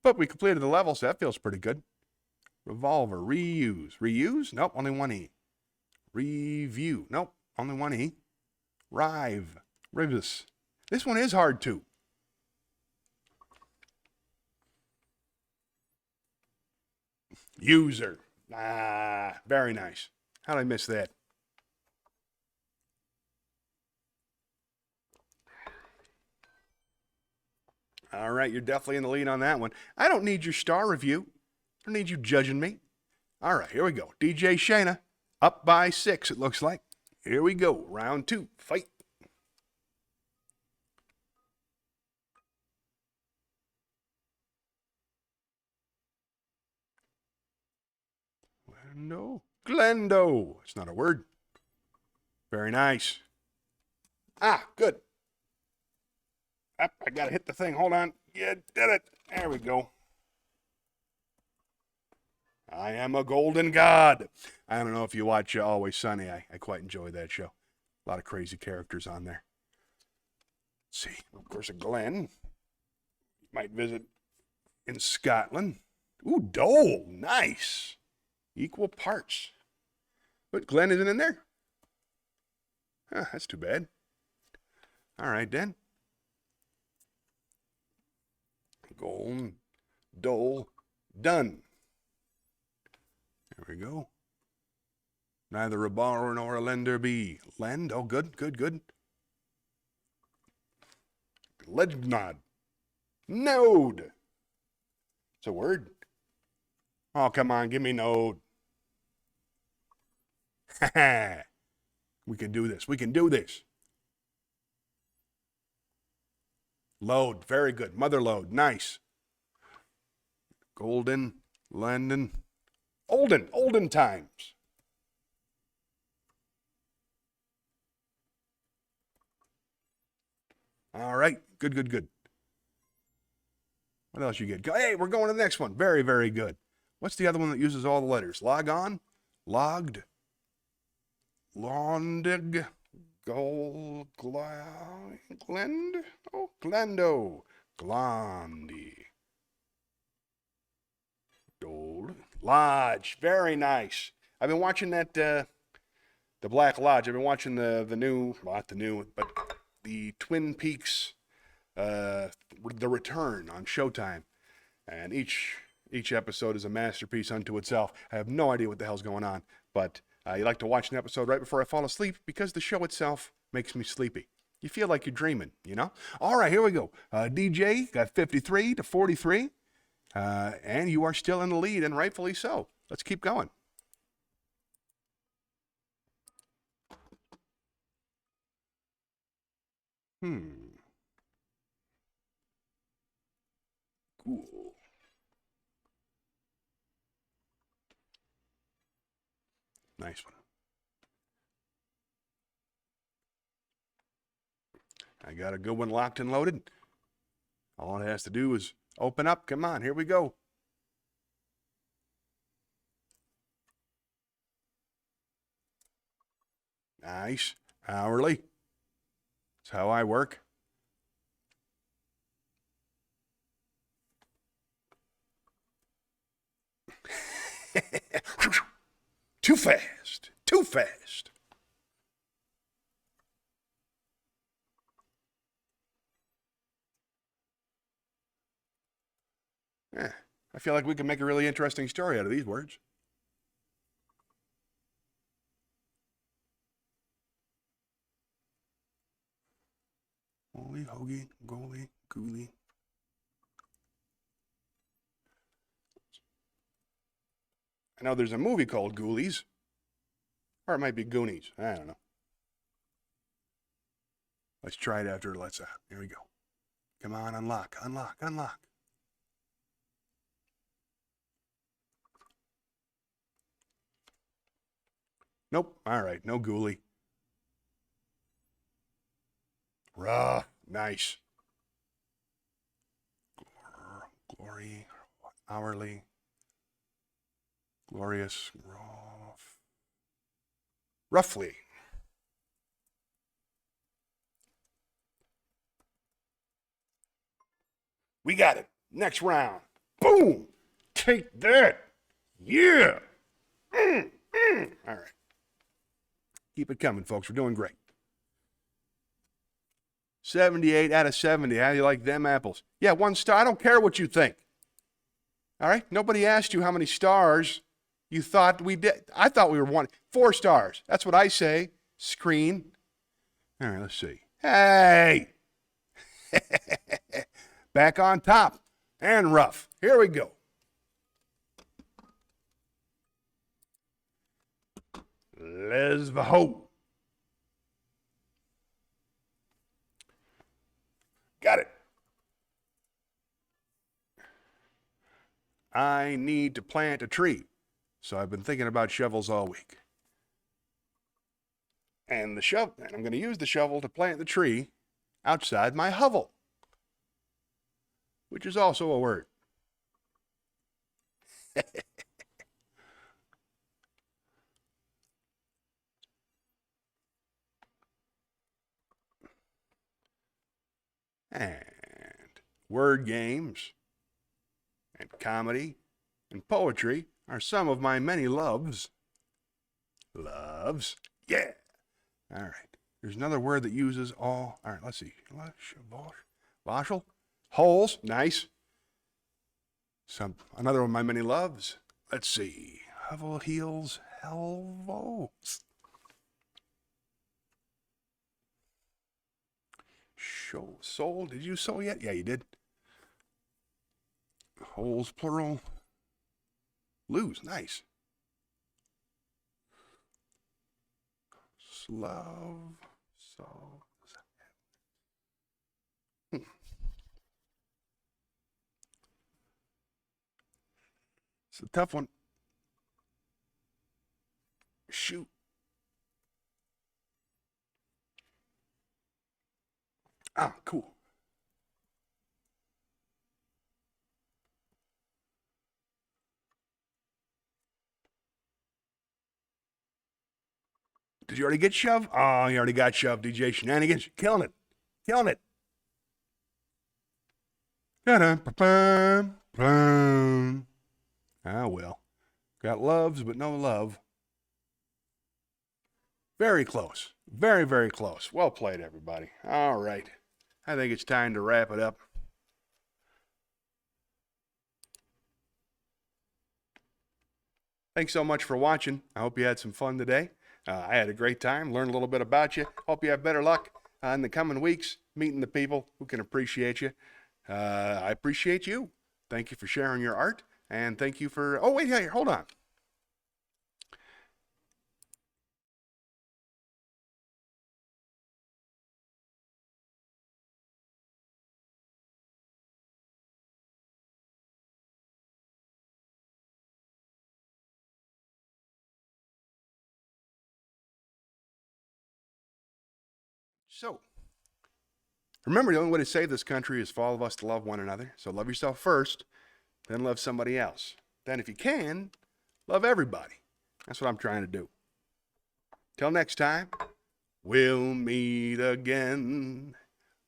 But we completed the level, so that feels pretty good. Revolver. Reuse. Reuse? Nope, only one E. Review. Nope, only one E. Rive. Rivus. This one is hard too. User. Very nice. How did I miss that? All right, you're definitely in the lead on that one. I don't need your star review. I don't need you judging me. All right, here we go. DJ Shayna, up by 6, it looks like. Here we go. Round 2. Fight. Glendo. It's not a word. Very nice. Good. I got to hit the thing. Hold on. You did it. There we go. I am a golden god. I don't know if you watch Always Sunny. I quite enjoy that show. A lot of crazy characters on there. Let's see. Of course, a Glen. Might visit in Scotland. Ooh, Dole. Nice. Equal parts. But Glen isn't in there? That's too bad. All right, then. Golden. Dole. Done. There we go. Neither a borrower nor a lender be. Lend? Oh, good. Legnod. Node. It's a word. Oh, come on. Give me node. We can do this. Load. Very good. Mother load. Nice. Golden. London. Olden times. All right. Good. What else you get? Hey, we're going to the next one. Very, very good. What's the other one that uses all the letters? Log on? Logged? Londig? Glend? Oh, Glendo. Glondi. Dole. Lodge. Very nice. I've been watching that The Black Lodge. I've been watching the new, well, not the new, but the Twin Peaks, The Return on Showtime, and each episode is a masterpiece unto itself. I have no idea what the hell's going on, but you like to watch an episode right before I fall asleep because the show itself makes me sleepy. You feel like you're dreaming, you know? All right, here we go. DJ got 53 to 43, and you are still in the lead, and rightfully so. Let's keep going. Cool. Nice one. I got a good one locked and loaded. All it has to do is open up. Come on, here we go. Nice. Hourly. That's how I work. Too fast. Too fast. I feel like we can make a really interesting story out of these words. Holy, hoagie, goalie, goolie. I know there's a movie called Ghoulies. Or it might be Goonies. I don't know. Let's try it after let's out. Here we go. Come on, unlock, unlock, unlock. Nope. All right, no ghoulie. Raw. Nice. Glory. Hourly. Glorious. Roughly. We got it. Next round. Boom. Take that. Yeah. All right. Keep it coming, folks. We're doing great. 78 out of 70. How do you like them apples? Yeah, 1 star. I don't care what you think. All right? Nobody asked you how many stars you thought we did. I thought we were 4 stars. That's what I say. Screen. All right, let's see. Hey! Back on top. And rough. Here we go. Lesvaho. Got it. I need to plant a tree. So I've been thinking about shovels all week. And I'm going to use the shovel to plant the tree outside my hovel, which is also a word. And word games and comedy and poetry are some of my many loves. Loves. Yeah. All right. There's another word that uses all. All right, let's see. Boshel. Holes. Nice. Another of my many loves. Let's see. Hovel, heels, helvo. Soul. Did you soul yet? Yeah, you did. Holes, plural. Lose. Nice. Love. So. It's a tough one. Shoot. Ah, cool. Did you already get shoved? Oh, you already got shoved, DJ Shenanigans. Killing it. Killing it. Ah, well. Got loves, but no love. Very close. Very, very close. Well played, everybody. All right. I think it's time to wrap it up. Thanks so much for watching. I hope you had some fun today. I had a great time, learned a little bit about you. Hope you have better luck in the coming weeks, meeting the people who can appreciate you. I appreciate you. Thank you for sharing your art, and thank you for, oh, wait, here, hold on. So, remember, the only way to save this country is for all of us to love one another. So love yourself first, then love somebody else. Then, if you can, love everybody. That's what I'm trying to do. Till next time, we'll meet again.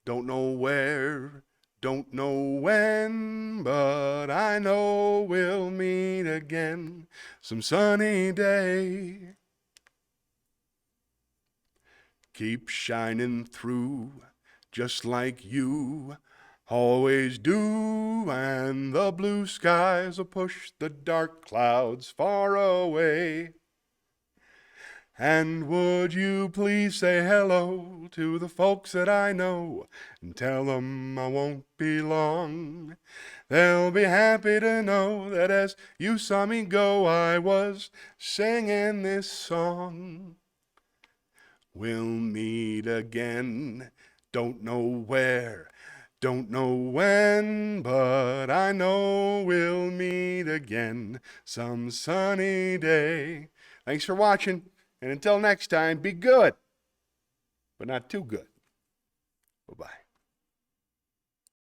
Don't know where, don't know when, but I know we'll meet again some sunny day. Keep shining through, just like you always do, and the blue skies will push the dark clouds far away. And would you please say hello to the folks that I know, and tell them I won't be long. They'll be happy to know that as you saw me go, I was singing this song. We'll meet again, don't know where, don't know when, but I know we'll meet again some sunny day. Thanks for watching, and until next time, be good, but not too good. Bye-bye.